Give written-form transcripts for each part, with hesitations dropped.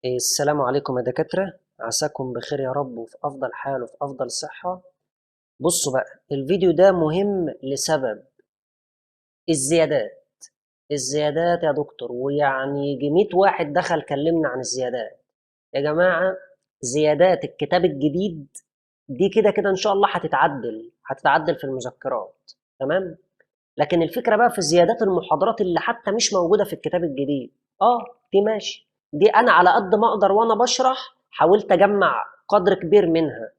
السلام عليكم يا دكاترة، عساكم بخير يا رب وفي أفضل حال وفي أفضل صحة. بصوا بقى، الفيديو ده مهم لسبب الزيادات. الزيادات يا دكتور، ويعني يجي 100 واحد دخل كلمنا عن الزيادات. يا جماعة، زيادات الكتاب الجديد دي كده كده إن شاء الله هتتعدل في المذكرات. تمام. لكن الفكرة بقى في زيادات المحاضرات اللي حتى مش موجودة في الكتاب الجديد. دي ماشي، دي أنا على قد ما أقدر وأنا بشرح حاولت أجمع قدر كبير منها.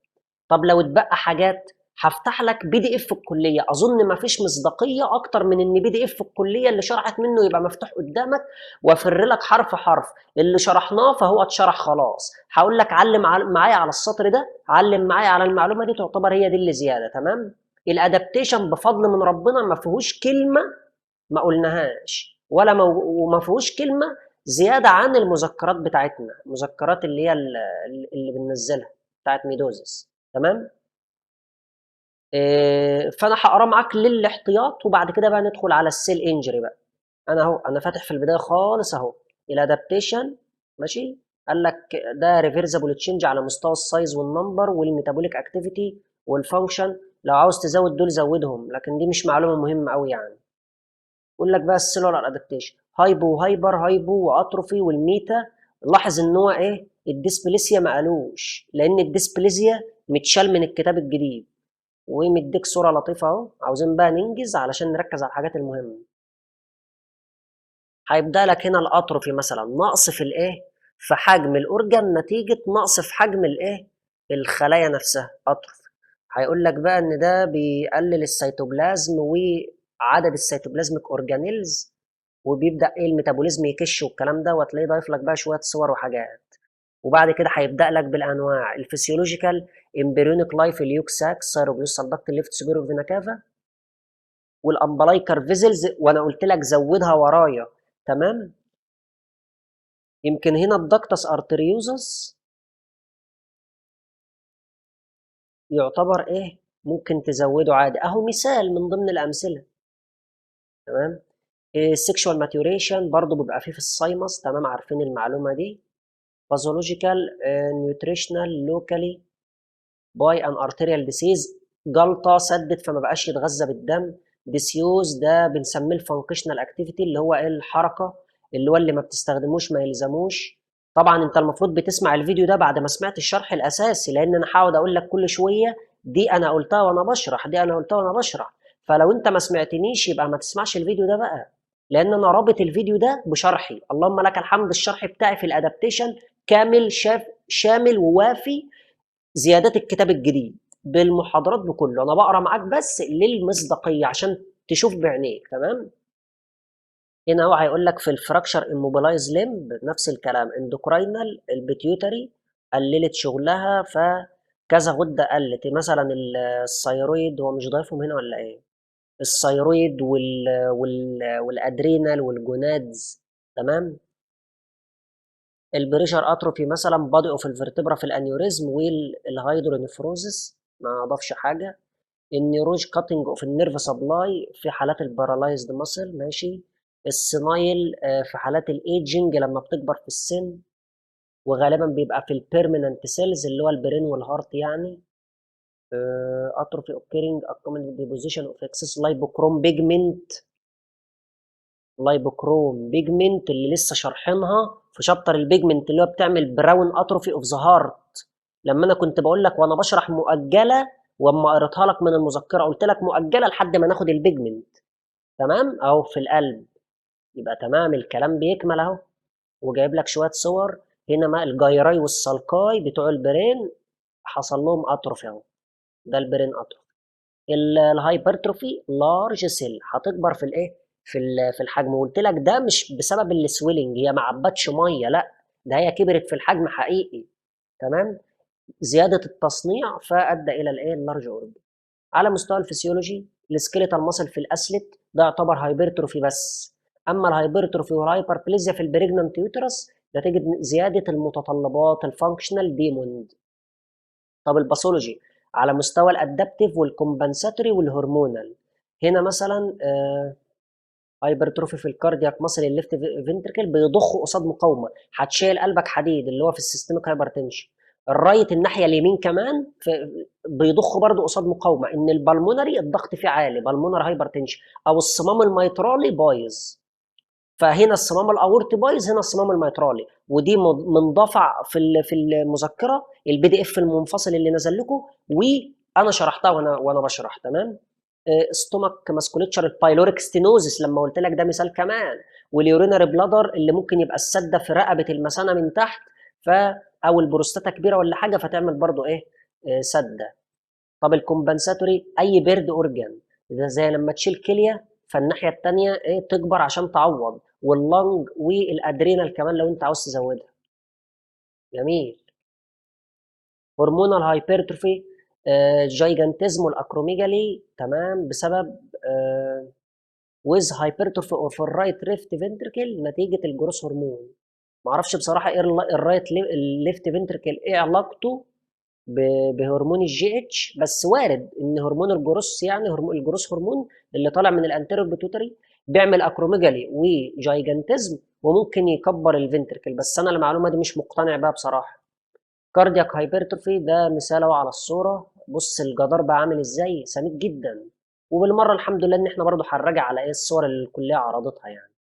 طب لو اتبقى حاجات هفتح لك PDF الكلية، أظن مفيش مصداقية أكتر من إن PDF الكلية اللي شرحت منه يبقى مفتوح قدامك وأفر لك حرف حرف اللي شرحناه فهو اتشرح خلاص. هقول لك علم معايا على السطر ده، علم معايا على المعلومة دي، تعتبر هي دي اللي زيادة. تمام. الادابتيشن بفضل من ربنا ما فيهوش كلمة ما قلناهاش وما فيهوش كلمة زيادة عن المذكرات بتاعتنا، المذكرات اللي هي اللي بننزلها بتاعت ميدوزس. تمام. فانا هقرا معاك للاحتياط وبعد كده بقى ندخل على السيل انجري بقى. انا فاتح في البدايه خالص اهو الادابتيشن. ماشي. قال لك ده ريفرسبل تشينج على مستوى السايز والنمبر والميتابوليك اكتيفيتي والفانكشن. لو عاوز تزود دول زودهم، لكن دي مش معلومه مهمه قوي يعني. يقول لك بقى السيلولار ادابتيشن هايبو وهايبر هايبو واتروفي والميتا. لاحظ ان هو ايه الديسبليسيا ما قالوش، لان الديسبليسيا متشال من الكتاب الجديد. ومديك صورة لطيفة اهو، عاوزين بقى ننجز علشان نركز على الحاجات المهمة. هيبدأ لك هنا الأطرفي مثلا نقص في الإيه؟ في حجم الأورجان نتيجة نقص في حجم الإيه؟ الخلايا نفسها أطرفي. هيقول لك بقى إن ده بيقلل السيتوبلازم وعدد السيتوبلازميك أورجانيلز، وبيبدأ إيه الميتابوليزم يكش والكلام ده، وتلاقيه ضايف لك بقى شوية صور وحاجات. وبعد كده هيبدأ لك بالأنواع الفسيولوجيكال امبريونيك لايف اليوكساك سيروبلوس سالدكت الليفت سوبيرو فينا كافا والامبلايكر فيزلز، وانا قلت لك زودها ورايا. تمام. يمكن هنا الدكتس ارتريوزس يعتبر ايه، ممكن تزوده عادي اهو، مثال من ضمن الامثله. تمام. السكشوال ماتيوريشن برضه بيبقى فيه في السايمس. تمام، عارفين المعلومه دي. باثولوجيكال نيوتريشنال لوكالي باي ان ارتيريال ديسيز، جلطه سدت فما بقاش يتغذى بالدم. ديسيوز ده بنسميه الفانكشنال اكتيفيتي، اللي هو ايه الحركه، اللي هو اللي ما بتستخدموش ما يلزموش. طبعا انت المفروض بتسمع الفيديو ده بعد ما سمعت الشرح الاساسي، لان انا هقعد اقول لك كل شويه دي انا قلتها وانا بشرح، دي انا قلتها وانا بشرح. فلو انت ما سمعتنيش يبقى ما تسمعش الفيديو ده بقى، لان انا رابط الفيديو ده بشرحي. اللهم لك الحمد، الشرح بتاعي في الادابتيشن كامل شامل ووافي. زيادات الكتاب الجديد بالمحاضرات بكله، انا بقرا معاك بس للمصداقيه عشان تشوف بعينيك. تمام. هنا هو هيقول لك في الفراكشر اموبلايز ليمب نفس الكلام، اندوكراينال البيتيوتري قللت شغلها فكذا غده قلت، مثلا الثيرويد، هو مش ضايفهم هنا ولا ايه؟ الثيرويد والادرينال والجونادز. تمام. البريشر اتروفي مثلا بادي اوف الفرتبرا في الانيوريزم والهيدرونيفروزس، ما اضافش حاجه. النيوروج كاتنج اوف النيرف سبلاي في حالات البارالايزد ماسل. ماشي. السينايل في حالات الايجنج لما بتكبر في السن، وغالبا بيبقى في البيرمننت سيلز اللي هو البرين والهارت يعني. اتروفي اوكيرنج اكومن ديبوزيشن اوف اكسس لايبوكروم بيجمنت. لايبوكروم بيجمنت اللي لسه شارحينها في شابتر البيجمنت، اللي هو بتعمل براون اتروفي اوف ذا هارت. لما انا كنت بقول لك وانا بشرح مؤجله، واما قريتها لك من المذكره قلت لك مؤجله لحد ما ناخد البيجمنت. تمام اهو في القلب. يبقى تمام الكلام بيكمل اهو. وجايب لك شويه صور. هنا ما الجيراي والسلقاي بتوع البرين حصل لهم اتروفي اهو. ده البرين اتروفي. الهايبرتروفي لارج سيل هتكبر في الايه، في الحجم. وقلت لك ده مش بسبب السويلنج، هي ما عبتش ميه، لا، ده هي كبرت في الحجم حقيقي. تمام. زياده التصنيع فادى الى الايه اللارج اوربي. على مستوى الفسيولوجي السكيليتال ماسل في الاسلت ده يعتبر هايبرتروفي بس. اما الهايبرتروفي والهايبربليزيا في البريجنانت يوترس نتيجه زياده المتطلبات الفانكشنال ديموند. طب الباثولوجي على مستوى الادابتيف والكومبنساتوري والهرمونال. هنا مثلا هايبرتروفي في الكاردياك ماسل الليفت فنتركل بيضخ قصاد مقاومه، هتشيل قلبك حديد اللي هو في السيستميك هايبرتنشن. الرايت الناحيه اليمين كمان بيضخ برضه قصاد مقاومه، ان البلمونري الضغط فيه عالي، بالمونر هايبرتنشن، او الصمام الميترالي بايظ. فهنا الصمام الاورطي بايظ، هنا الصمام الميترالي، ودي منضافع في المذكره الPDF المنفصل اللي نزل لكم، وانا شرحتها وانا بشرح. تمام. ستومك ماسكوليتشر البايلوريك ستينوزس لما قلت لك ده مثال كمان، واليورينري بلادر اللي ممكن يبقى السده في رقبه المثانه من تحت، او البروستاتا كبيره ولا حاجه فتعمل برضو ايه، سده. طب الكومبنساتوري اي بيرد اورجان، ده زي لما تشيل كليه فالناحيه الثانيه ايه تكبر عشان تعوض، واللنج والادرينال كمان لو انت عاوز تزودها. جميل. هرمونال هايبرتروفي، جايجانتزم والاكروميجالي، تمام، بسبب ويز هايبرتروفي اوف الرايت ليفت فنتركل نتيجه الجروس هرمون. معرفش بصراحه ايه الرايت الليفت فنتركل ايه علاقته بهرمون الGH، بس وارد ان هرمون الجروس، يعني هرمون الجروس هرمون اللي طالع من الانتيريور بيتوتري بيعمل اكروميجالي وجايجانتزم وممكن يكبر الفنتركل، بس انا المعلومه دي مش مقتنع بيها بصراحه. كاردياك هايبرتروفي ده مثال اهو على الصوره، بص الجدار بقى عامل ازاي، سميك جدا. وبالمره الحمد لله ان احنا برضو هنراجع على ايه الصور اللي الكليه عرضتها يعني.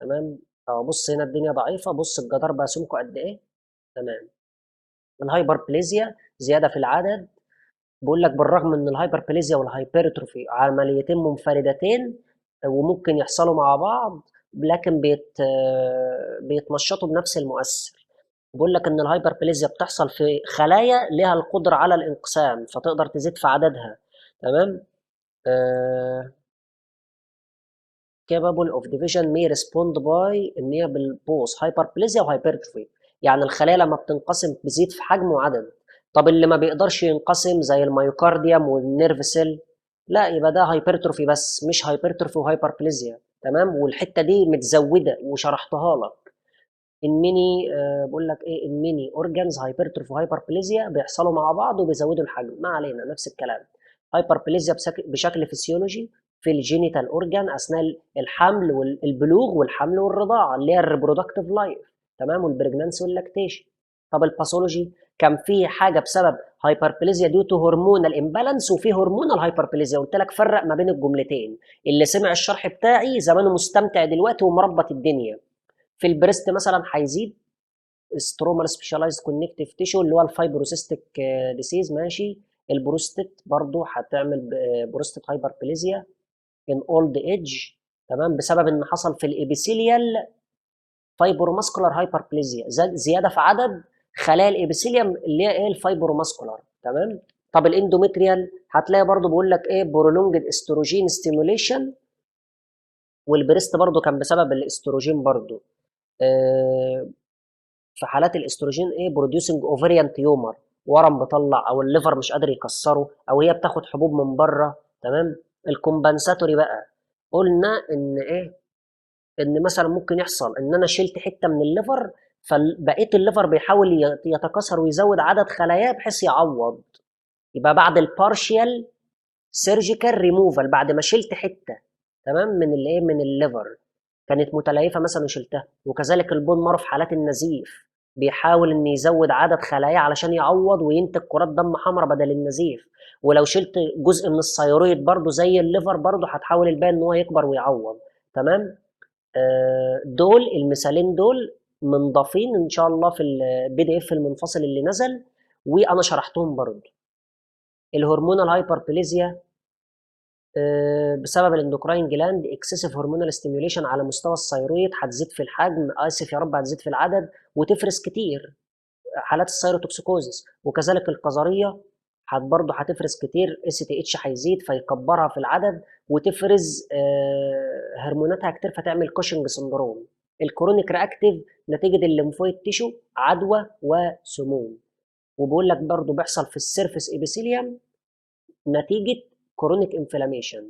تمام. بص هنا الدنيا ضعيفه، بص الجدار بقى سمكه قد ايه. تمام. الهايبربليزيا زياده في العدد، بيقول لك بالرغم ان الهايبربليزيا والهايبرتروفي عمليتين منفردتين وممكن يحصلوا مع بعض، لكن بيتنشطوا بنفس المؤثر. بيقول لك ان الهايبربليزيا بتحصل في خلايا لها القدره على الانقسام فتقدر تزيد في عددها. تمام. capable of division may respond by ان هي بالبوس هايبربليزيا وهايبرتروفي، يعني الخلايا لما بتنقسم بتزيد في حجم وعدد. طب اللي ما بيقدرش ينقسم زي الميوكارديوم والنيرف سيل، لا يبقى ده هايبرتروفي بس مش هايبرتروفي وهايبربليزيا. تمام. والحته دي متزوده وشرحتها لك. الميني بقول لك ايه، الميني اورجانز هايبرتروفي وهايبربليزيا بيحصلوا مع بعض وبيزودوا الحجم، ما علينا نفس الكلام. هايبربليزيا بشكل فسيولوجي في الجينيتال اورجان اثناء الحمل والبلوغ والحمل والرضاعه اللي هي الريبرودكتيف لايف. تمام. والبريجنانسي واللاكتيشن. طب الباثولوجي كان في حاجه بسبب هايبربليزيا ديو تو هرمونال امبالانس، وفي هرمونال هايبربليزيا، قلت لك فرق ما بين الجملتين. اللي سمع الشرح بتاعي زمانه مستمتع دلوقتي ومربط الدنيا. في البريست مثلا هيزيد سترومال سبيشاليزد كونكتيف تيشو اللي هو الفايبروسيستيك ديسيز، ماشي. البروستات برضو هتعمل بروستات هايبربليزيا ان اولد ايدج، تمام، بسبب ان حصل في الابيثيليال فايبروماسكولار هايبربليزيا، زياده في عدد خلايا الابيثيليوم اللي هي ايه الفايبروماسكولار. تمام. طب الاندوميتريال هتلاقي برضو بيقول لك ايه برولونجد استروجين ستيموليشن، والبريست برضو كان بسبب الاستروجين برضو. آه، في حالات الاستروجين ايه بروديوسنج اوفريان تيومر، ورم بيطلع، او الليفر مش قادر يكسره، او هي بتاخد حبوب من بره. تمام. الكومبنساتوري بقى قلنا ان ايه، ان مثلا ممكن يحصل ان انا شلت حته من الليفر فبقيت الليفر بيحاول يتكاثر ويزود عدد خلاياه بحيث يعوض، يبقى بعد البارشيال سيرجيكال ريموفال بعد ما شلت حته، تمام، من الايه من الليفر كانت متليفه مثلا وشلتها. وكذلك البون مارو في حالات النزيف بيحاول ان يزود عدد خلايا علشان يعوض وينتج كرات دم حمراء بدل النزيف. ولو شلت جزء من الثيرويد برضو زي الليفر برضو هتحاول الباقي ان هو يكبر ويعوض. تمام. دول المثالين دول منضافين ان شاء الله في الPDF المنفصل اللي نزل، وانا شرحتهم برضو. الهرمونال هايبربليزيا بسبب الاندوكراين جلاند اكسسيف هرمونال ستيميوليشن على مستوى الثيرويد، هتزيد في الحجم، اسف يا رب، هتزيد في العدد وتفرز كتير، حالات الثيروتوكسيكوزيس. وكذلك القذريه برضه هتفرز كتير، STH هيزيد فيكبرها في العدد وتفرز هرموناتها كتير فتعمل كوشنج سندروم. الكرونيك رياكتيف نتيجه الليمفويد تيشو عدوى وسموم. وبقول لك برضه بيحصل في السيرفس ابيثيليوم نتيجه كرونيك انفلاميشن.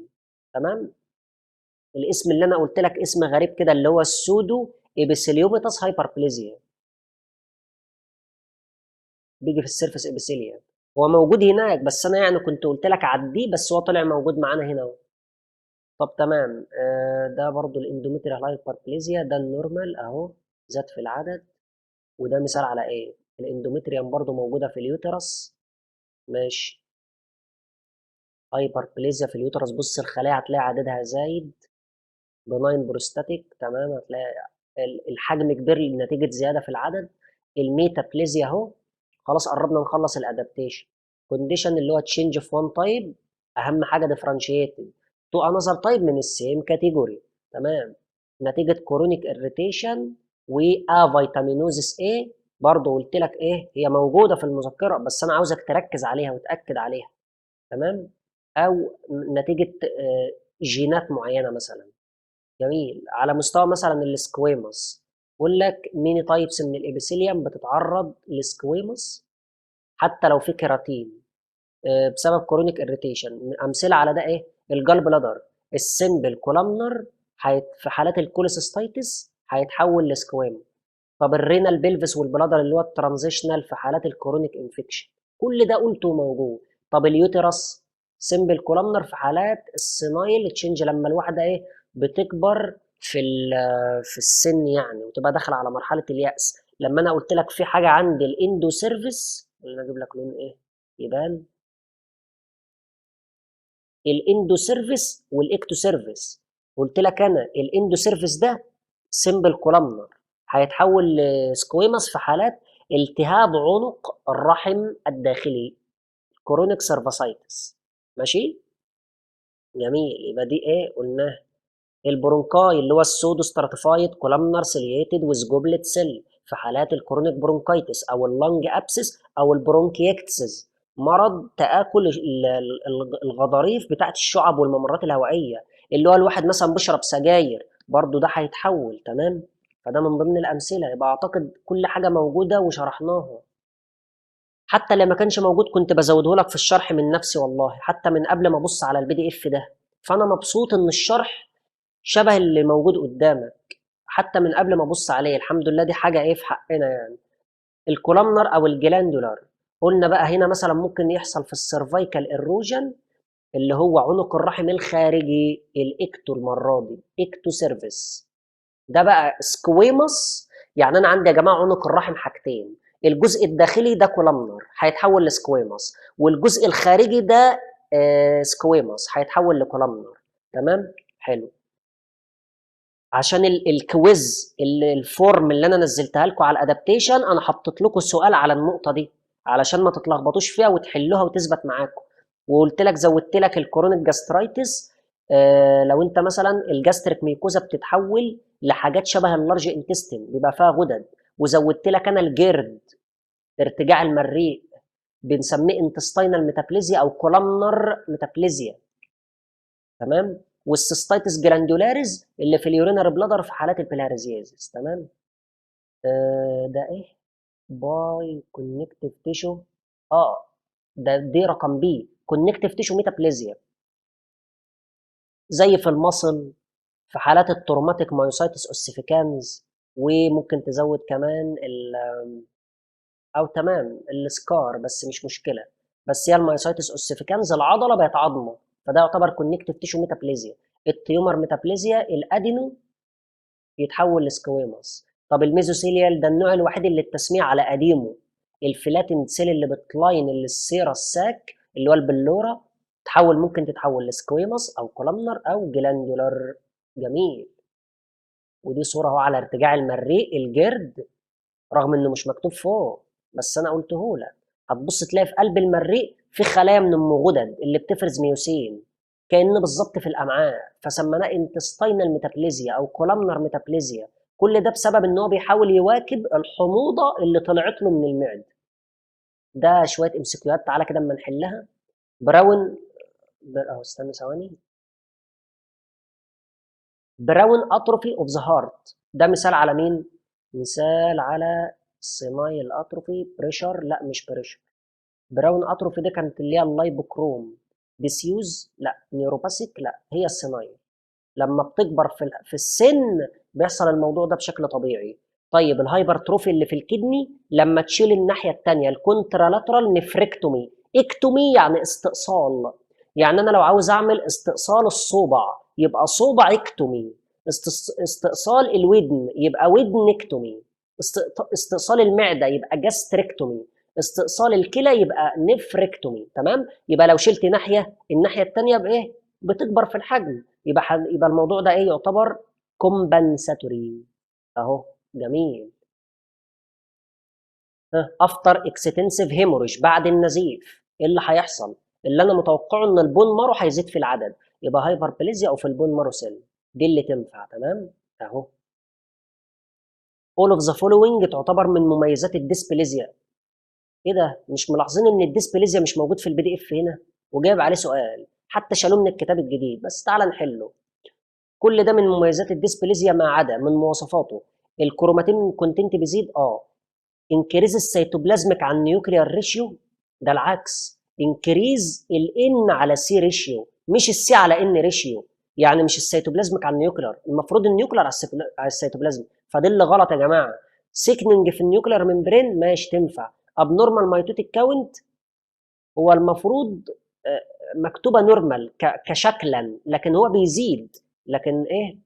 تمام. الاسم اللي انا قلت لك اسم غريب كده اللي هو السودو ابيثيليوميتاس هايبربليزيا، بيجي في السيرفس ابيثيليوم. هو موجود هناك بس انا يعني كنت قلت لك عديه، بس هو طلع موجود معانا هنا اهو. طب تمام، ده برضو الاندوميتريال هايبربليزيا، ده النورمال اهو، زاد في العدد. وده مثال على ايه؟ الاندوميتريوم برضو موجوده في اليوترس. ماشي. هايبربليزيا في اليوترس، بص الخلايا هتلاقي عددها زايد. بناين بروستاتيك، تمام، هتلاقي الحجم كبير نتيجه زياده في العدد. الميتابليزيا اهو. خلاص قربنا نخلص الادابتيشن. كونديشن اللي هو تشينج في وان تايب، اهم حاجه ديفرنشيتد تو انذر تايب من السيم كاتيجوري. تمام. نتيجه كورونيك اريتيشن فيتامينوزيس ايه. برضه قلت لك ايه، هي موجوده في المذكره بس انا عاوزك تركز عليها وتاكد عليها. تمام. او نتيجه جينات معينه مثلا. جميل. على مستوى مثلا السكويموس، بقول لك ميني تايبس من الابيثيليوم بتتعرض للسكويموس حتى لو في كيراتين بسبب كرونيك اريتيشن. امثله على ده ايه؟ الجال بلادر، السمبل كولامنر في حالات الكوليسيستايتس هيتحول لسكويم. طب الرينال بيلفس والبلادر اللي هو الترانزيشنال في حالات الكرونيك انفكشن. كل ده قلته موجود. طب اليوترس، سمبل كولامنر في حالات السينايل تشينج، لما الواحده ايه، بتكبر في السن يعني وتبقى داخله على مرحله اليأس. لما انا قلت لك في حاجه عند الاندو سيرفيس، اللي اجيب لك لون ايه يبان، الاندو سيرفيس والاكتو سيرفيس. قلت لك انا الاندو سيرفيس ده سمبل كولامنر هيتحول لسكويمس في حالات التهاب عنق الرحم الداخلي، كرونيك سيرفاسايتس. ماشي. جميل. يبقى دي ايه قلناها؟ البرونكاي اللي هو السودو ستراتيفايد كولامنر سيلياتد ويز جوبلت سيل في حالات الكرونيك برونكايتس او اللنج ابسس او البرونكيكتسز، مرض تآكل الغضاريف بتاعت الشعب والممرات الهوائية، اللي هو الواحد مثلا بيشرب سجاير برضو ده هيتحول. تمام. فده من ضمن الأمثلة. يبقى أعتقد كل حاجة موجودة وشرحناها. حتى اللي ما كانش موجود كنت بزوده لك في الشرح من نفسي والله، حتى من قبل ما ابص على البي دي اف ده. فانا مبسوط ان الشرح شبه اللي موجود قدامك حتى من قبل ما ابص عليه. الحمد لله، دي حاجه ايه في حقنا يعني. الكولامنر او الجلاندولار، قلنا بقى هنا مثلا ممكن يحصل في السيرفايكال ايروجن اللي هو عنق الرحم الخارجي، الاكتو المره دي اكتو سيرفيس. ده بقى سكويموس. يعني انا عندي يا جماعه عنق الرحم حاجتين، الجزء الداخلي ده كولامنر هيتحول لسكويموس، والجزء الخارجي ده سكويموس هيتحول لكولامنر. تمام. حلو. عشان الكويز الفورم اللي انا نزلتها لكم على الادابتيشن، انا حطيت لكم سؤال على النقطه دي علشان ما تتلخبطوش فيها وتحلوها وتثبت معاكم. وقلت لك زودت لك الكرونيك جاسترايتس. لو انت مثلا الجاستريك ميكوزا بتتحول لحاجات شبه اللارج انتستين بيبقى فيها غدد. وزودت لك انا الجرد، ارتجاع المريء، بنسميه انتستينال ميتابليزيا او كولامنر ميتابليزيا. تمام. والسيستايتس جلاندولاريز اللي في اليورينال بلادر في حالات البلهارزيازيس. تمام. ده ايه؟ باي كونكتيف تيشو. اه، دي رقم بي، كونكتيف تيشو ميتابليزيا، زي في المصل في حالات التروماتيك مايوسايتس اوسيفيكانز. وممكن تزود كمان او تمام السكار، بس مش مشكله. بس هي المايوسايتس اوسيفيكانز العضله بقت عظمه، فده يعتبر كونكتيف تيشو ميتابليزيا. التيومر ميتابليزيا الادينو يتحول لسكويموس. طب الميزوثيليال ده النوع الوحيد اللي التسمية على قديمه، الفلاتند سيل اللي بتلاين اللي السيرة الساك اللي هو البلورة، ممكن تتحول لسكويموس او كولامنر او جلاندولار. جميل. ودي صورة اهو على ارتجاع المريء الجرد، رغم انه مش مكتوب فوق بس انا قلته لك. هتبص تلاقي في قلب المريء في خلايا من ام غدد اللي بتفرز ميوسين، كأنه بالظبط في الامعاء، فسميناه انتستينال ميتابليزيا او كولامنر ميتابليزيا. كل ده بسبب ان هو بيحاول يواكب الحموضه اللي طلعت له من المعده. ده شويه امسكيوهات، تعالى كده اما نحلها. براون، اهو استنى ثواني. براون اتروفي اوف ذا هارت، ده مثال على مين؟ مثال على سينايل اتروفي بريشر، لا مش بريشر. براون اتروفي ده كانت اللي هي اللايبوكروم ديسيوز، لا نيوروباثيك، لا هي السينايل. لما بتكبر في السن بيحصل الموضوع ده بشكل طبيعي. طيب الهايبرتروفي اللي في الكدني لما تشيل الناحيه الثانيه الكونترالاترال نفركتومي. اكتومي يعني استئصال. يعني انا لو عاوز اعمل استئصال الصوبع يبقى صوبعكتومي. استئصال الودن يبقى ودنكتومي. استئصال المعده يبقى جاستريكتومي. استئصال الكلى يبقى نفركتومي. تمام. يبقى لو شلت ناحيه الناحيه الثانيه بايه؟ بتكبر في الحجم. يبقى الموضوع ده ايه؟ يعتبر كومبنساتوري اهو. جميل. افتر اكستنسيف هيموريج، بعد النزيف ايه اللي هيحصل؟ اللي انا متوقعه ان البون مارو هيزيد في العدد، يبقى هايبربليزيا او في البون مارو سيل، دي اللي تنفع. تمام اهو. all of the following تعتبر من مميزات الديسبليزيا. ايه ده؟ مش ملاحظين ان الديسبليزيا مش موجود في البي دي اف هنا وجايب عليه سؤال؟ حتى شالوه من الكتاب الجديد، بس تعالى نحله. كل ده من مميزات الديسبليزيا ما عدا من مواصفاته الكروماتين كونتنت بيزيد. انكريز السيتوبلازميك عن نيوكليار ريشيو، ده العكس. انكريز الان على سي ريشيو مش السي على ان ريشيو. يعني مش السيتوبلازميك على النيوكليار، المفروض النيوكليار على السيتوبلازم، فده اللي غلط يا جماعه. سيكننج في النيوكليار ممبرين ماشي تنفع. ابنورمال مايتوتيك كاونت هو المفروض مكتوبه نورمال كشكلا، لكن هو بيزيد. لكن ايه؟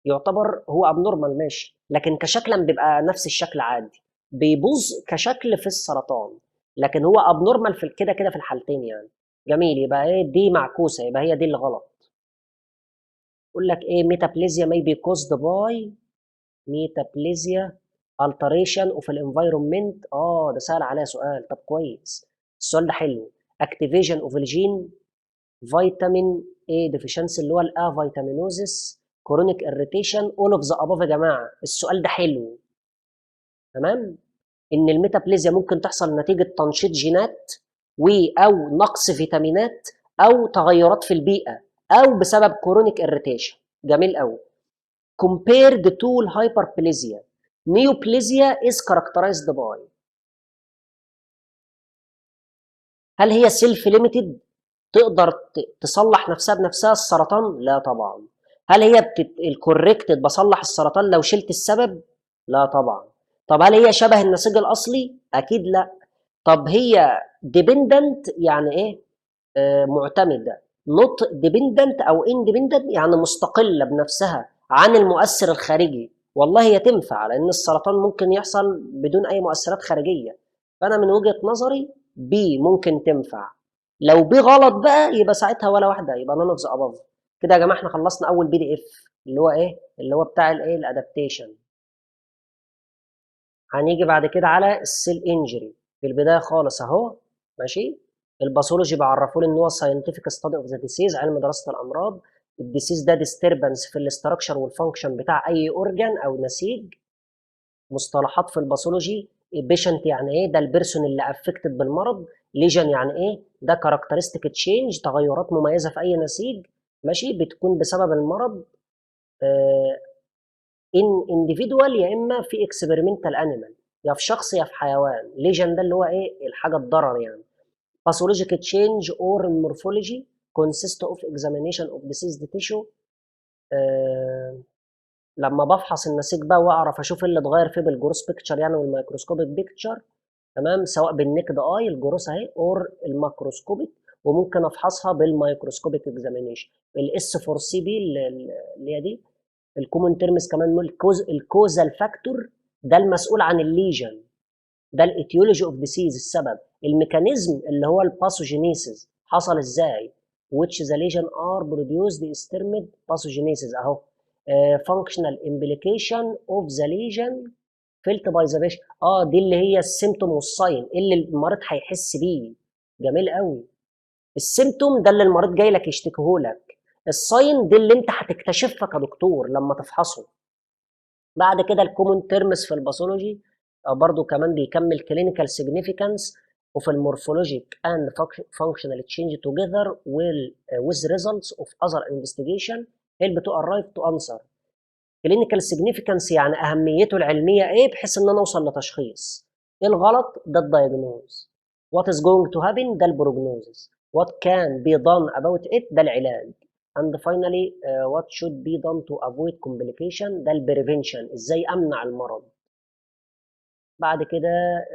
يعتبر هو ابنورمال ماشي، لكن كشكلا بيبقى نفس الشكل عادي. بيبوظ كشكل في السرطان، لكن هو ابنورمال في كده كده في الحالتين يعني. جميل. يبقى ايه دي معكوسه، يبقى هي دي اللي غلط. يقول لك ايه؟ ميتابليزيا may be caused by ميتابليزيا alteration of الانفايرمنت. ده سأل عليها سؤال. طب كويس، السؤال ده حلو. activation of الجين فيتامين ايه ديفيشنسي اللي هو الا فيتامينوزيس كرونيك اريتيشن اول اوف ذا اباف. يا جماعه السؤال ده حلو. تمام. ان الميتابليزيا ممكن تحصل نتيجه تنشيط جينات او نقص فيتامينات او تغيرات في البيئه او بسبب كرونيك اريتيشن. جميل قوي. compared to الهايبربليزيا neoplasia is characterized by. هل هي سيلف ليميتد تقدر تصلح نفسها بنفسها السرطان؟ لا طبعا. هل هي الكوركتد بصلح السرطان لو شلت السبب؟ لا طبعا. طب هل هي شبه النسيج الاصلي؟ اكيد لا. طب هي ديبندنت يعني ايه؟ معتمده. نوت ديبندنت او اندبندنت يعني مستقله بنفسها عن المؤثر الخارجي. والله هي تنفع، لان السرطان ممكن يحصل بدون اي مؤثرات خارجيه. فانا من وجهه نظري بي ممكن تنفع. لو بي غلط بقى يبقى ساعتها ولا واحده، يبقى نون اوف ذا اباف. كده يا جماعه احنا خلصنا اول بي دي اف اللي هو ايه؟ اللي هو بتاع الايه؟ الادابتيشن. هنيجي بعد كده على السيل انجري. في البدايه خالص اهو ماشي. الباثولوجي بعرفوا لي ان هو ساينتفك ستادي اوف ذا ديسيز، علم دراسه الامراض. الديسيز ده ديستربنس في الاستراكشر والفانكشن بتاع اي اورجان او نسيج. مصطلحات في الباثولوجي: بيشنت يعني ايه؟ ده البيرسون اللي افكتد بالمرض. ليجن يعني ايه؟ ده كاركترستيك تشينج، تغيرات مميزه في اي نسيج ماشي بتكون بسبب المرض. ان individual يا اما في experimental animal، يا في شخص يا في حيوان. ليجن ده اللي هو ايه؟ الحاجه الضرر يعني. pathological change or morphology consist of examination of diseased tissue. لما بفحص النسيج بقى واعرف اشوف اللي اتغير فيه بالجروس بيكتشر يعني والميكروسكوبيك بيكتشر. تمام. سواء بالنكد اي الجروس اهي اور الماكروسكوبيك، وممكن افحصها بالميكروسكوبيك اكزامينيشن. الاس 4 سي بي اللي هي دي الكومون تيرمز كمان. الكوزال فاكتور ده المسؤول عن الليجن، ده الايتيولوجي اوف ديسيز السبب. الميكانيزم اللي هو الباثوجينيسيس حصل ازاي. which the lesion are produced is termed pathogenesis اهو. functional implication of the lesion felt by the patient. دي اللي هي السيمتوم والساين اللي المريض هيحس بيه. جميل قوي. السيمتوم ده اللي المريض جاي لك يشتكيه لك. الساين دي اللي انت هتكتشفها كدكتور لما تفحصه. بعد كده الكومون تيرمز في الباثولوجي برضو كمان بيكمل كلينيكال سيجنيفيكانس وفي المورفولوجيك اند فانكشنال تشينج توجذر with results of other investigation help to arrive to answer. كلينيكال سيجنيفيكانس يعني اهميته العلميه ايه بحيث ان انا اوصل لتشخيص. ايه الغلط؟ ده الدايجنوز. وات از جوينج تو هابن ده البروجنوزس. وات كان بي دون اباوت ات ده العلاج. and finally what should be done to avoid complication ده البريفنشن، ازاي امنع المرض. بعد كده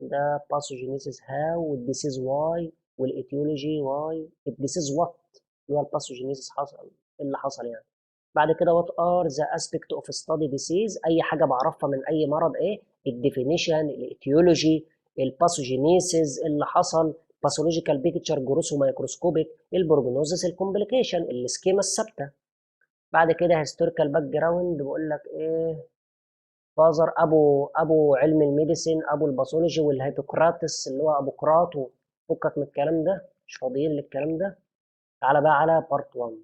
ده pathogenesis how والديسيز why والاتيولوجي why الديسيز what اللي هو الباثوجينيسيس حصل، إيه اللي حصل يعني. بعد كده what are the aspect of study disease، أي حاجة بعرفها من أي مرض إيه، الديفينيشن، الإيتيولوجي، الباثوجينيسيس، اللي حصل، باثولوجيكال بيكتشر، جروس ومايكروسكوبيك، البروجنوزس، الكومبليكيشن، السكيما الثابتة. بعد كده هيستوريكال باك جراوند، بيقول لك إيه، فازر أبو علم الميديسين، أبو الباثولوجي والهيبوكراتس اللي هو أبو قراط، وفكك من الكلام ده، مش فاضيين للكلام ده. تعالى بقى على بارت 1.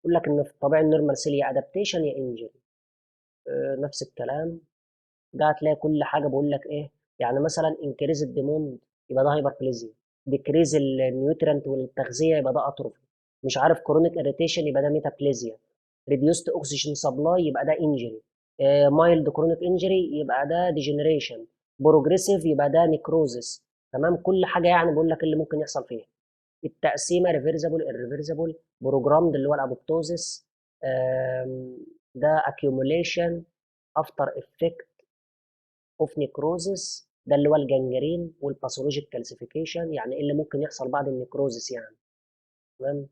يقول لك ان في الطبيعي النورمال سيل يا ادابتيشن يا انجري. نفس الكلام. ده هتلاقي كل حاجه بقول لك ايه، يعني مثلا انكريز الديموند يبقى ده هايبربليزيا، ديكريز النيوترينت والتغذيه يبقى ده اتروفي، مش عارف كرونيك اريتيشن يبقى ده ميتابليزيا، ريديوست اوكسجين سبلاي يبقى ده انجري، مايلد كرونيك انجري يبقى ده ديجنريشن، بروجريسيف يبقى ده نيكروزس. تمام، كل حاجه يعني بقول لك اللي ممكن يحصل فيها. التقسيمه ريفرسبل irreversible، بروجرامد اللي هو الابوبتوزيس، ده accumulation after effect of necrosis، ده اللي هو الجنجرين، والباثولوجيك كالسيفيكيشن يعني ايه اللي ممكن يحصل بعد النيكروزيس يعني. تمام.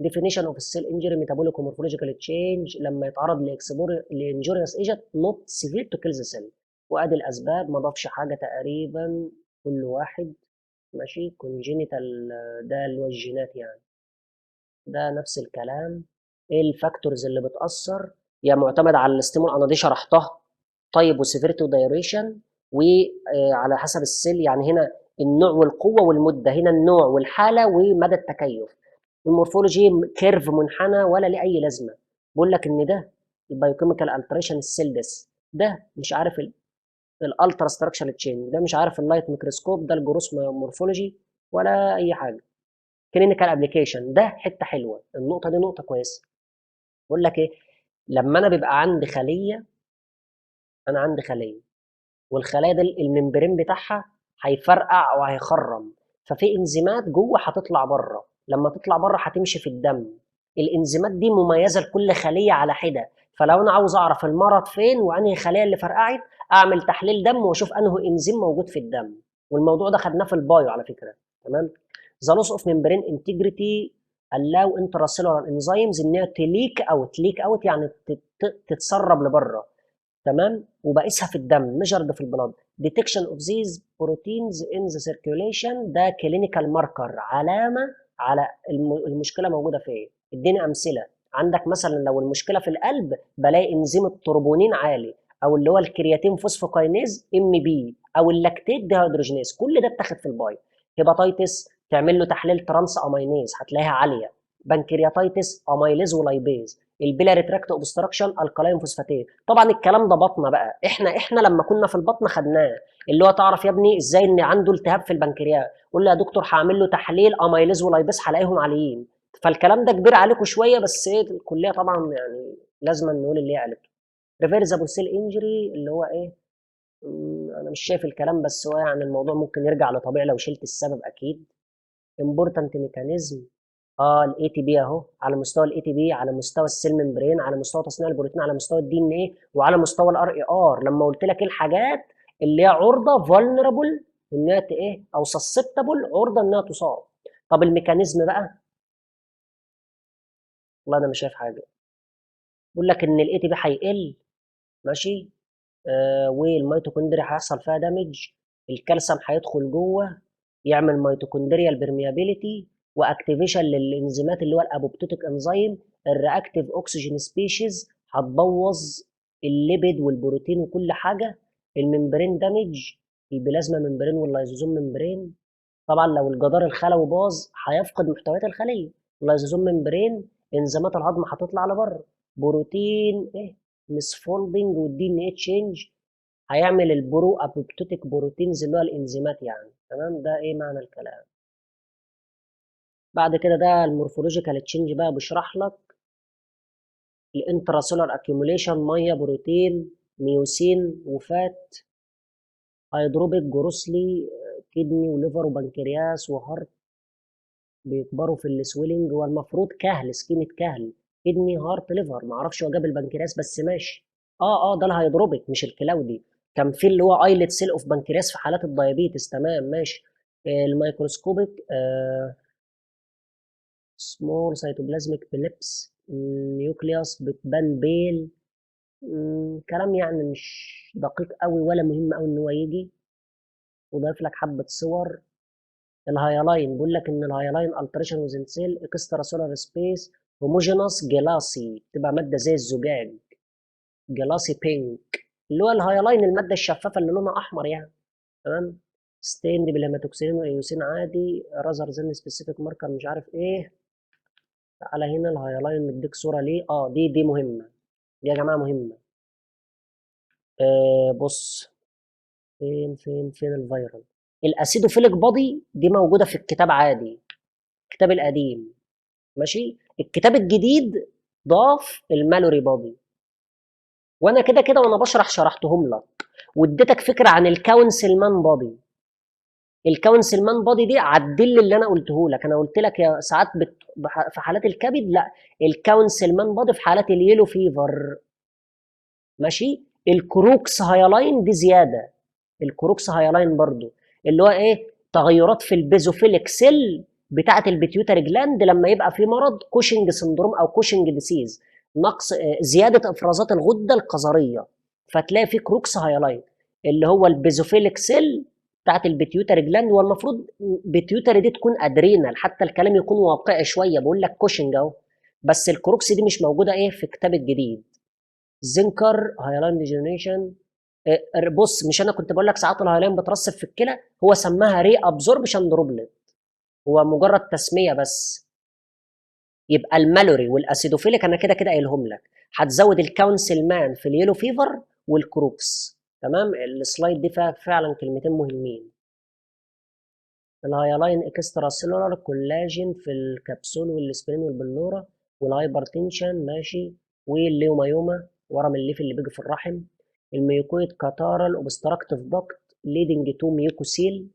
definition of cell injury metabolic ومورفولوجيكال تشينج لما يتعرض لانجوريوس ايجنت not severe to kill the cell. وادي الاسباب، ما ضافش حاجه تقريبا، كل واحد ماشي. congenital ده اللي هو الجينات يعني، ده نفس الكلام. ايه الفاكتورز اللي بتأثر، يا معتمد على الاستيمول، انا دي شرحتها. طيب وسيفيرتي ودايريشن، وعلى حسب السيل يعني، هنا النوع والقوة والمدة، هنا النوع والحالة ومدى التكيف. المورفولوجي كيرف منحنى ولا ليه اي لازمة، بقول لك ان ده البايوكيميكال التريشن السيل ده مش عارف الالترا ستراكشر تشين، ده مش عارف اللايت ميكروسكوب، ده الجروس مورفولوجي ولا اي حاجة. كلينيكال ابلكيشن ده حته حلوه، النقطه دي نقطه كويسه. بقول لك ايه، لما انا بيبقى عندي خليه، انا عندي خليه، والخلايا دي الممبرين بتاعها هيفرقع وهيخرم، ففي انزيمات جوه هتطلع بره، لما تطلع بره هتمشي في الدم. الانزيمات دي مميزه لكل خليه على حده، فلو انا عاوز اعرف المرض فين وانهي خليه اللي فرقعت، اعمل تحليل دم واشوف انه انزيم موجود في الدم. والموضوع ده خدناه في البايو على فكره. تمام. ذا لوس اوف ممبرين انتجريتي allow intracellular enzymes انها ليك اوت يعني تتسرب لبره. تمام، وبقيسها في الدم ميجرد في البلاد. ديتكشن اوف ذيز بروتينز ان ذا سيركيوليشن، ده كلينيكال ماركر، علامه على المشكله موجوده فين. اديني امثله. عندك مثلا لو المشكله في القلب، بلاقي انزيم التروبونين عالي، او اللي هو الكرياتين فوسفوكاينيز ام بي، او اللاكتيت ديهيدروجينيز، كل ده اتاخد في الباي. هيباتيتس تعمل له تحليل ترانس امينيز هتلاقيها عاليه. بنكرياتيتس اميليز ولايبيز. البيلاري تراكت اوبستراكشن الكلاين فوسفاتيز. طبعا الكلام ده بطنه بقى، احنا لما كنا في البطن خدناه، اللي هو تعرف يا ابني ازاي ان عنده التهاب في البنكرياس، قول له يا دكتور هعمل له تحليل اميليز ولايبيز هلاقيهم عاليين. فالكلام ده كبير عليكم شويه، بس ايه الكليه طبعا يعني لازم نقول اللي هي قالته. ريفيرسبل سيل انجري اللي هو ايه، انا مش شايف الكلام، بس هو يعني الموضوع ممكن يرجع لطبيعي لو شلت السبب اكيد. امبورتنت ميكانيزم، الاي تي بي اهو، على مستوى الاي تي بي، على مستوى السيل ممبرين، على مستوى تصنيع البروتين، على مستوى الدي ان ايه، وعلى مستوى الار اي ار. لما قلت لك ايه الحاجات اللي هي عرضه فولنربل انها ايه، او سسبتبل، عرضه انها تصاب. طب الميكانيزم بقى، والله انا مش شايف حاجه. بيقول لك ان الاي تي بي هيقل، ماشي، والميتوكوندريا هيحصل فيها دامج، الكالسيوم هيدخل جوه يعمل ميتوكوندريال بيرميابيليتي، واكتيفيشن للانزيمات اللي هو الابوبتوتيك انزيم، الرياكتيف اوكسجين سبيشيز هتبوظ الليبيد والبروتين وكل حاجه، الممبرين دامج، البلازما ممبرين واللايزوزوم ممبرين. طبعا لو الجدار الخلوي باظ هيفقد محتويات الخليه، اللايزوزوم ممبرين، انزيمات الهضم هتطلع لبره، بروتين ايه، مسفولدنج، والدي ان ايه تشينج، هيعمل البرو ابوبتوتيك بروتينز اللي هو الانزيمات يعني. تمام، ده ايه معنى الكلام. بعد كده ده المورفولوجيكال تشينج بقى، بيشرح لك الانتراسولار اكيوميليشن، ميه، بروتين، ميوسين وفات، هيدروبيك، جروسلي، كدني وليفر وبنكرياس وهارت، بيكبروا في السويلنج. والمفروض كهل، سكيمة كهل، كدني هارت ليفر، معرفش هو جاب البنكرياس بس ماشي. ده الهيدروبيك مش الكلاودي. كان في اللي هو ايلت سيل اوف بنكرياس في حالات الدايابيتس، تمام ماشي. الميكروسكوبيك سمول سيتوبلازميك بليبس، نيوكليوس بتبان بيل. كلام يعني مش دقيق قوي ولا مهم قوي ان هو يجي. وضايف لك حبة صور. الهايلاين بيقول لك ان الهايلاين التريشن وزن سيل اكسترا سولار سبيس هوموجينوس جلاسي، تبقى مادة زي الزجاج، جلاسي بينك، اللي هو الهايلاين المادة الشفافة اللي لونها احمر يعني. تمام. ستيند بالهيماتوكسين وايوسين عادي، رازر زن سبيسيفيك ماركر مش عارف ايه. تعالى هنا الهايلاين مديك صورة ليه، دي مهمة، دي يا جماعة مهمة. بص، فين الفيرال. الاسيدوفيليك بودي دي موجودة في الكتاب عادي، الكتاب القديم. ماشي. الكتاب الجديد ضاف المالوري بودي، وانا كده كده وانا بشرح شرحتهم لك، واديتك فكرة عن الكونسلمان بودي. الكونسلمان بودي دي عدل لي اللي انا قلته لك. انا قلت لك يا ساعات في حالات الكبد لا، الكونسلمان بودي في حالات اليلو فيفر. ماشي. الكروكس هايلاين دي زياده، الكروكس هايلاين برضو اللي هو ايه، تغيرات في البيزوفيليك سيل بتاعه البيتيوتري جلاند لما يبقى في مرض كوشنج سندروم او كوشنج ديسيز، نقص زياده افرازات الغده القذريه، فتلاقي في كروكس هايلاين اللي هو البيزوفيليك سيل بتاعه البيتيوتري جلاند. والمفروض بيتيوتري دي تكون ادرينال، حتى الكلام يكون واقعي شويه، بقول لك كوشنج اهو. بس الكروكس دي مش موجوده ايه في الكتاب الجديد. زنكر هايلاين ديجنريشن. بص، مش انا كنت بقول لك ساعات الهايلاين بترسب في الكلى، هو سماها ري ابزوربشن دروبلت، هو مجرد تسميه بس. يبقى المالوري والاسيدوفيليك انا كده كده قايلهم لك. هتزود الكونسل مان في اليلو فيفر والكروكس. تمام. السلايد دي فيها فعلا كلمتين مهمين. الهايلاين اكسترا سيلولار كولاجين في الكبسول والسبرين والبلوره، والهايبرتنشن ماشي، والليومايوما ورم الليف اللي بيجي في الرحم، الميوكويد كاتارال اوبستراكتيف داكت ليدنج تو ميوكوسيل،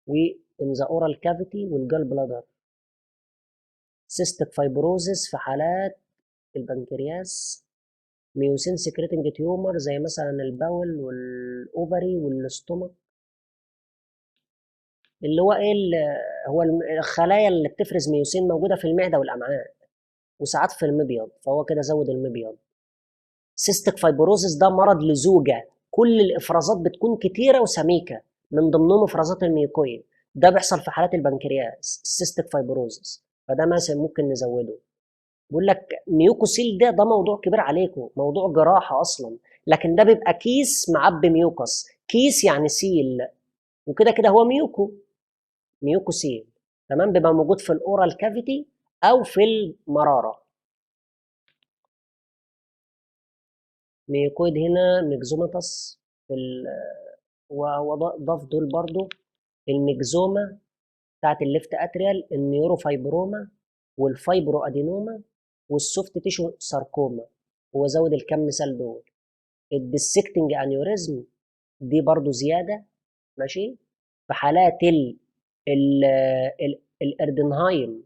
وان ذا اورال كافيتي والجال بلادر، سيستيك فايبروزيس في حالات البنكرياس، ميوسين سكريتنج تيومر زي مثلا البول والاوفري والاستومك، اللي هو ايه هو الخلايا اللي بتفرز ميوسين موجوده في المعده والامعاء وساعات في المبيض، فهو كده زود المبيض. سيستيك فايبروزيس ده مرض لزوجه، كل الافرازات بتكون كتيره وسميكه، من ضمنهم افرازات الميوكويد. ده بيحصل في حالات البنكرياس السيستيك فايبروزيس، فده مثلا ممكن نزوده. بيقول لك ميوكوسيل ده موضوع كبير عليكم، موضوع جراحه اصلا، لكن ده بيبقى كيس معبي ميوكس، كيس يعني سيل، وكده كده هو ميوكوسيل. تمام. بيبقى موجود في الاورال كافيتي او في المراره. ميوكويد هنا ميكزوماتس في وهو ضاف دول برضو، الميكزوما بتاعت الليفت اتريال، النيوروفايبروما والفايبرو ادينوما والسوفت تيشو ساركوما، هو زود الكم مثال دول. الديسكتنج انيوريزم دي برضو زياده. ماشي. في حالات ال الاردنهايم،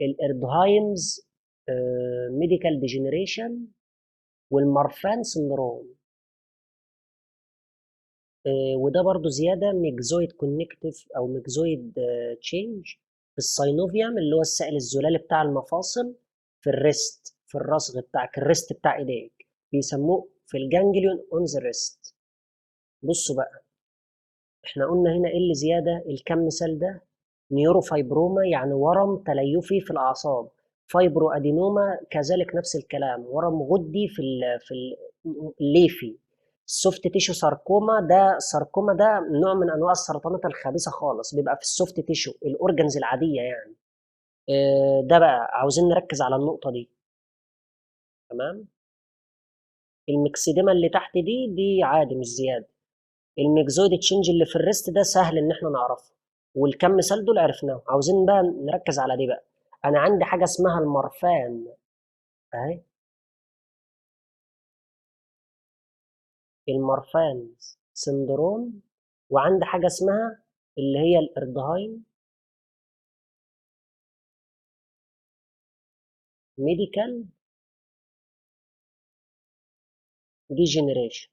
الاردهايمز ميديكال ديجنريشن والمارفان سندروم. وده برضو زياده ميكزويد كونكتيف او ميكزويد تشينج في الساينوفيوم اللي هو السائل الزلالي بتاع المفاصل، في الريست، في الرسغ بتاعك، الريست بتاع ايديك، بيسموه في الجانجليون اون ذا ريست. بصوا بقى، احنا قلنا هنا ايه اللي زياده، الكم مثال ده نيوروفايبروما يعني ورم تليفي في الاعصاب، فايبرو ادينوما كذلك نفس الكلام، ورم غدي الليفي. السوفت تيشو ساركوما ده، ساركوما ده نوع من انواع السرطانات الخبيثه خالص، بيبقى في السوفت تيشو الاورجنز العاديه يعني. ده بقى عاوزين نركز على النقطه دي. تمام. المكسديما اللي تحت دي عادي مش زياده. الميكزويد تشينج اللي في الريست ده سهل ان احنا نعرفه، والكم مثال دول عرفناه، عاوزين بقى نركز على دي بقى. انا عندي حاجه اسمها المرفان اهي، المرفان سندروم، وعندي حاجه اسمها اللي هي الاردهايم ميديكال ديجنريشن.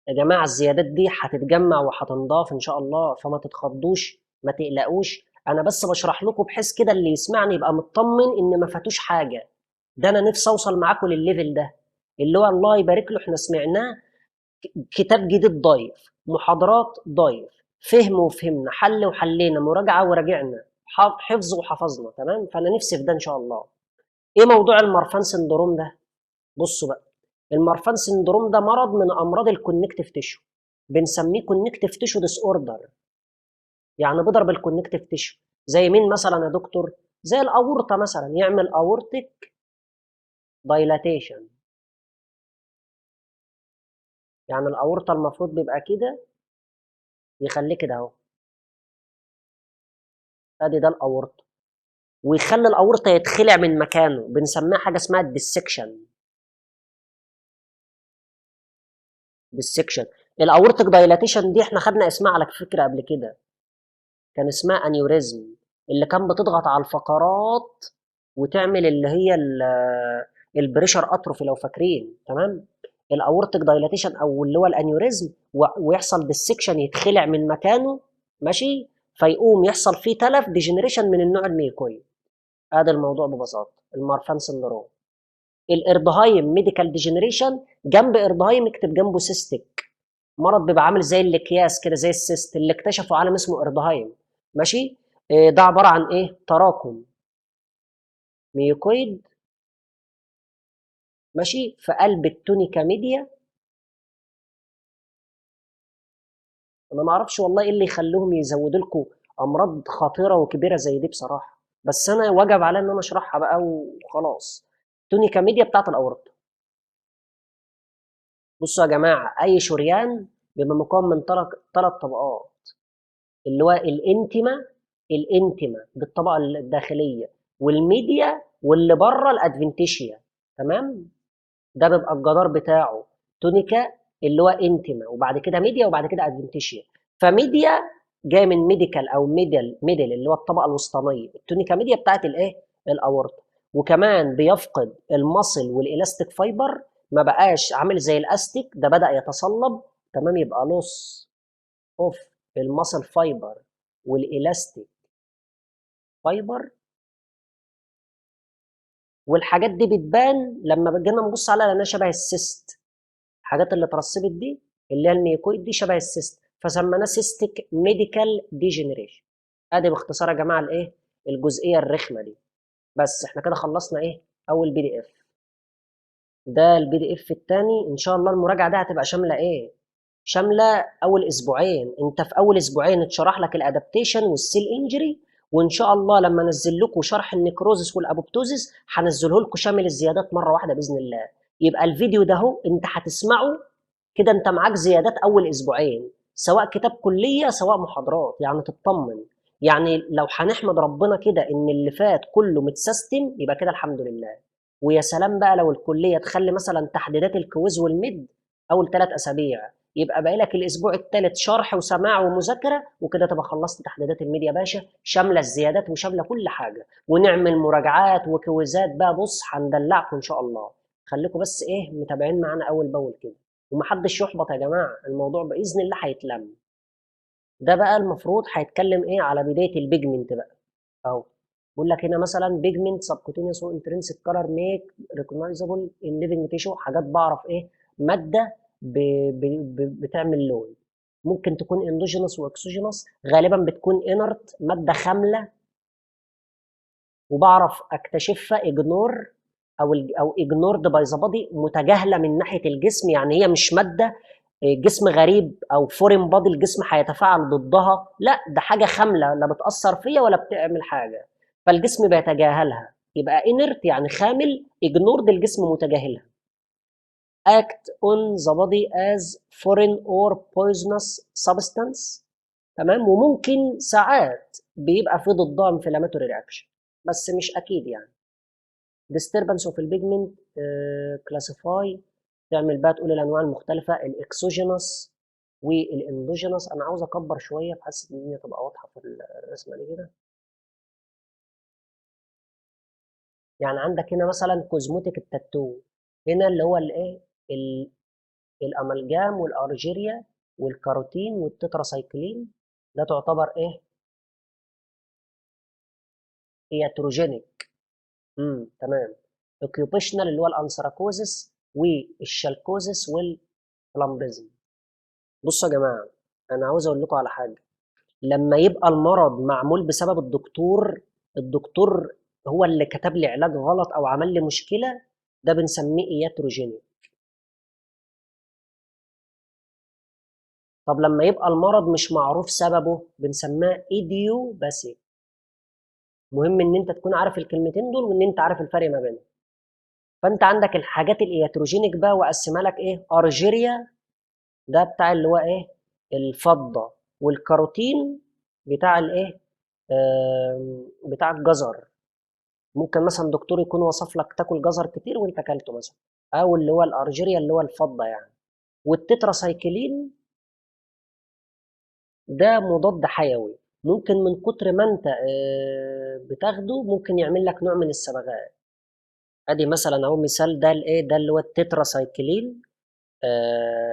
يا جماعة الزيادات دي هتتجمع وهتنضاف إن شاء الله، فما تتخضوش ما تقلقوش. أنا بس بشرح لكم بحيث كده اللي يسمعني يبقى مطمن إن ما فاتوش حاجة. ده أنا نفسي أوصل معاكم للليفل ده، اللي هو الله يبارك له إحنا سمعناه. كتاب جديد ضايف، محاضرات ضايف، فهم وفهمنا، حل وحلينا، مراجعة وراجعنا، حفظ وحفظنا، تمام. فأنا نفسي في ده إن شاء الله. إيه موضوع المارفان سندروم ده؟ بصوا بقى، المارفان سندروم ده مرض من امراض الكونكتيف تيشو، بنسميه كونكتيف تيشو ديس اوردر. يعني بيضرب الكونكتيف تيشو. زي مين مثلا يا دكتور؟ زي الاورطه مثلا، يعمل اورتيك دايلاتيشن. يعني الاورطه المفروض بيبقى كده، يخليه كده اهو. ادي ده الاورطه، ويخلي الاورطه يتخلع من مكانه، بنسميها حاجه اسمها الديسكشن. ديسكشن. الاورتيك دايلاتيشن دي احنا خدنا اسمها على فكره قبل كده، كان اسمها انيوريزم، اللي كان بتضغط على الفقرات وتعمل اللي هي البريشر اتروفي لو فاكرين، تمام. الاورتيك دايلاتيشن او اللي هو الانيوريزم، ويحصل ديسكشن، يتخلع من مكانه، ماشي، فيقوم يحصل فيه تلف ديجنريشن من النوع الميكوي. هذا الموضوع ببساطه المارفان سندروم. الاردهايم ميديكال ديجنريشن، جنب اردهايم اكتب جنبه سيستيك، مرض بيبقى عامل زي الاكياس كده، زي السيست اللي اكتشفوا عالم اسمه اردهايم، ماشي. ده عباره عن ايه؟ تراكم ميوكويد، ماشي، في قلب التونيكا ميديا. انا ما اعرفش والله ايه اللي يخليهم يزودوا لكم امراض خطيره وكبيره زي دي بصراحه، بس انا وجب عليا ان انا اشرحها بقى وخلاص. تونيكا ميديا بتاعت الاورطه. بصوا يا جماعه، اي شريان بيبقى مكون من ثلاث طبقات، اللي هو الانتما دي الطبقه الداخليه، والميديا، واللي بره الادفنتيشيا، تمام. ده بيبقى الجدار بتاعه تونيكا، اللي هو انتما، وبعد كده ميديا، وبعد كده ادفنتيشيا. فميديا جاي من ميديكال او ميدل اللي هو الطبقه الوسطانيه، التونيكا ميديا بتاعت الايه؟ الاورطه. وكمان بيفقد المصل والالاستيك فايبر، ما بقاش عامل زي الاستيك، ده بدأ يتصلب، تمام. يبقى لوس اوف المصل فايبر والالاستيك فايبر. والحاجات دي بتبان لما بجينا نبص عليها لانها شبه السيست. الحاجات اللي اترسبت دي اللي هي الميكويد دي شبه السيست، فسميناه سيستيك ميديكال ديجنريشن. ادي باختصار يا جماعه الايه؟ الجزئيه الرخمه دي. بس احنا كده خلصنا ايه؟ اول بي دي اف. ده البي دي اف الثاني ان شاء الله. المراجعه دي هتبقى شامله ايه؟ شامله اول اسبوعين. انت في اول اسبوعين اتشرح لك الادابتيشن والسيل انجري، وان شاء الله لما انزل لكم شرح النيكروزس والابوبتوزس هنزله لكم شامل الزيادات مره واحده باذن الله. يبقى الفيديو ده اهو انت هتسمعه كده، انت معاك زيادات اول اسبوعين، سواء كتاب كليه سواء محاضرات، يعني تطمن. يعني لو هنحمد ربنا كده ان اللي فات كله متسيستم، يبقى كده الحمد لله. ويا سلام بقى لو الكليه تخلي مثلا تحديدات الكويز والميد اول 3 اسابيع، يبقى باقي لك الاسبوع الثالث شرح وسماع ومذاكره، وكده تبقى خلصت تحديدات الميد يا باشا، شامله الزيادات وشامله كل حاجه. ونعمل مراجعات وكويزات بقى، بص هندلعكم ان شاء الله. خليكم بس ايه متابعين معانا اول باول كده، ومحدش يحبط يا جماعه، الموضوع باذن الله هيتلم. ده بقى المفروض هيتكلم ايه؟ على بدايه البيجمنت بقى اهو. بيقول لك هنا مثلا بيجمنت سبكوتينيوس وانترنسيك كلر ميك ريكوجنايزابل ان ليفنج تيشو، حاجات بعرف ايه؟ ماده بتعمل لون. ممكن تكون اندوجينوس واكسوجينوس، غالبا بتكون انرت، ماده خامله، وبعرف اكتشفها اجنور او اجنورد باي ذا بادي، متجاهله من ناحيه الجسم، يعني هي مش ماده جسم غريب او فورين بادي الجسم هيتفاعل ضدها، لا ده حاجه خامله لا بتاثر فيا ولا بتعمل حاجه، فالجسم بيتجاهلها. يبقى انرت يعني خامل، اجنورد الجسم متجاهلها. act on the body as foreign or poisonous substance، تمام. وممكن ساعات بيبقى في ضدها inflammatory reaction، بس مش اكيد يعني. disturbance of البيجمنت كلاسيفاي، تعمل بقى تقول الانواع المختلفه، الاكسوجينوس والاندوجينوس. انا عاوز اكبر شويه بحيث ان الدنيا تبقى واضحه في الرسمه دي كده. يعني عندك هنا مثلا كوزموتيك التاتو، هنا اللي هو الايه؟ الامالجام والارجيريا والكاروتين والتتراسايكلين ده تعتبر ايه؟ ياتروجينيك. تمام. اوكيوبيشنال اللي هو الانثراكوزس والشالكوزس والبلامبيزم. بصوا يا جماعه، انا عاوز اقول لكم على حاجه. لما يبقى المرض معمول بسبب الدكتور هو اللي كتب لي علاج غلط او عمل لي مشكله، ده بنسميه اياتروجينيك. طب لما يبقى المرض مش معروف سببه بنسميه ايديوباثيك. مهم ان انت تكون عارف الكلمتين دول وان انت عارف الفرق ما بينهم. فانت عندك الحاجات الاياتروجينيك بقى واقسمها لك ايه؟ ارجيريا ده بتاع اللي هو ايه؟ الفضه. والكاروتين بتاع الايه؟ بتاع الجزر. ممكن مثلا دكتور يكون وصف لك تاكل جزر كتير وانت اكلته مثلا، او اللي هو الارجيريا اللي هو الفضه يعني. والتتراسايكلين ده مضاد حيوي، ممكن من كتر ما انت بتاخده ممكن يعمل لك نوع من الصبغات. ادي مثلا اهو مثال، ده الايه؟ ده اللي هو التتراسايكلين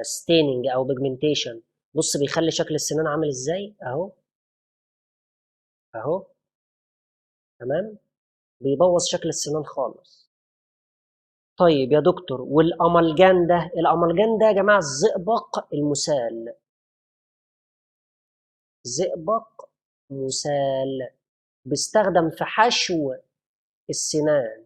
ستيننج او بيجمنتيشن. بص بيخلي شكل السنان عامل ازاي اهو. اهو. تمام. بيبوظ شكل السنان خالص. طيب يا دكتور، والامالجان ده؟ الامالجان ده يا جماعه الزئبق المسال. زئبق مسال بيستخدم في حشو السنان.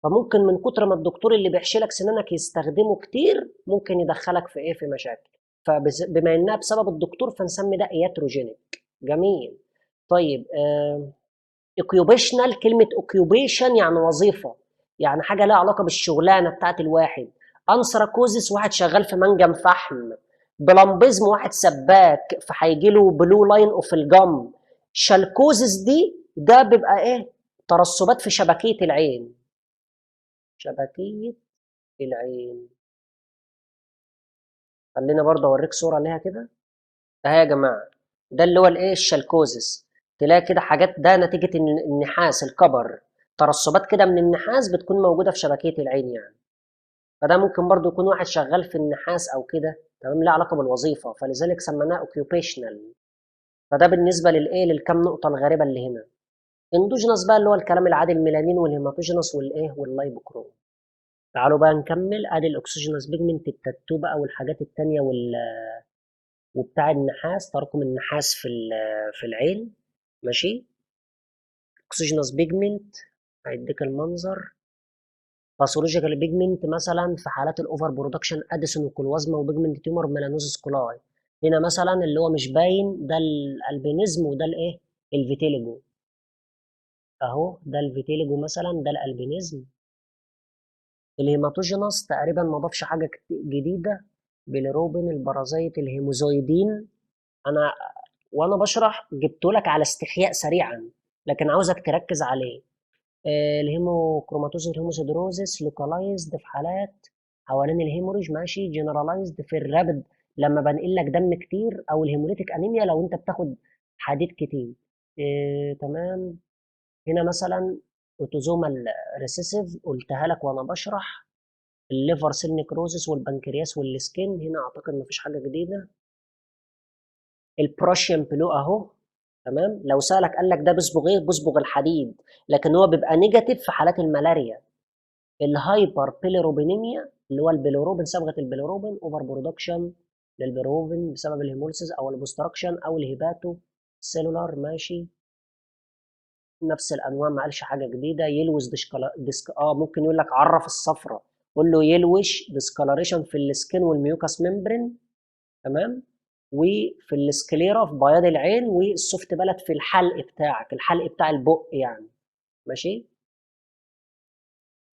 فممكن من كتر ما الدكتور اللي بيحشي لك سنانك يستخدمه كتير ممكن يدخلك في ايه؟ في مشاكل. فبما انها بسبب الدكتور فنسمي ده اياتروجينيك. جميل. طيب اوكيوبيشنال، كلمه اوكيوبيشن يعني وظيفه، يعني حاجه لها علاقه بالشغلانه بتاعت الواحد. انثراكوزس واحد شغال في منجم فحم. بلامبيزم واحد سباك فهيجي له بلو لاين اوف الجم. شالكوزس دي ده بيبقى ايه؟ ترسبات في شبكيه العين. شبكيه العين. خلينا برضه اوريك صوره ليها كده. اهي يا جماعه، ده اللي هو الايه؟ الشالكوزس. تلاقي كده حاجات، ده نتيجه النحاس الكبر. ترسبات كده من النحاس بتكون موجوده في شبكيه العين يعني. فده ممكن برضه يكون واحد شغال في النحاس او كده، تمام، له علاقه بالوظيفه فلذلك سميناه اوكيوبيشنال. فده بالنسبه للايه؟ للكام نقطه الغريبه اللي هنا. اندوجينس بقى اللي هو الكلام العادي، الميلانين والهيماتوجينس والايه؟ واللايبوكروم. تعالوا بقى نكمل. ادي الاكسجينس بيجمنت، التاتو بقى والحاجات التانيه وبتاع النحاس، تراكم النحاس في العين. ماشي. اكسجينس بيجمنت هيديك المنظر. باثولوجيكال بيجمنت مثلا في حالات الاوفر برودكشن اديسون وكلوازما وبيجمنت تيومر ميلانوزس كولاي. هنا مثلا اللي هو مش باين ده الالبينيزم وده الايه؟ الفيتيليجو. اهو ده الفيتيليجو مثلا، ده الالبينيزم. الهيماتوجينس تقريبا ما ضافش حاجه جديده. بيليروبين، البرازيت، الهيموزويدين. انا وانا بشرح جبت لك على استحياء سريعا، لكن عاوزك تركز عليه. الهيموكروماتوز والهيموسيدروزس لوكالايزد في حالات حوالين الهيموريج. ماشي. جنرالايزد في الرابد لما بنقل لك دم كتير، او الهيموليتيك انيميا لو انت بتاخد حديد كتير. تمام. هنا مثلا اوتوزومال ريسيسيف قلتها لك وانا بشرح. الليفر سيل نيكروزس والبنكرياس والسكين، هنا اعتقد مفيش حاجه جديده. البروشيوم بلو اهو. تمام. لو سالك قال لك ده بيصبغ ايه؟ بيصبغ الحديد، لكن هو بيبقى نيجاتيف في حالات الملاريا. الهايبر بيليروبينيميا اللي هو البيليروبين، صبغه البيليروبين اوفر برودكشن للبيليروبين بسبب الهيموليسيس او البوستراكشن او الهيباتو سيلولار. ماشي. نفس الانواع، ما قالش حاجه جديده. يلوش ممكن يقول لك عرف الصفرة، قول له يلوش ديسكالريشن في السكين والميوكاس ممبرين. تمام. وفي السكليرا في بياض العين، والسوفت بلد في الحلق بتاعك، الحلق بتاع البق يعني. ماشي.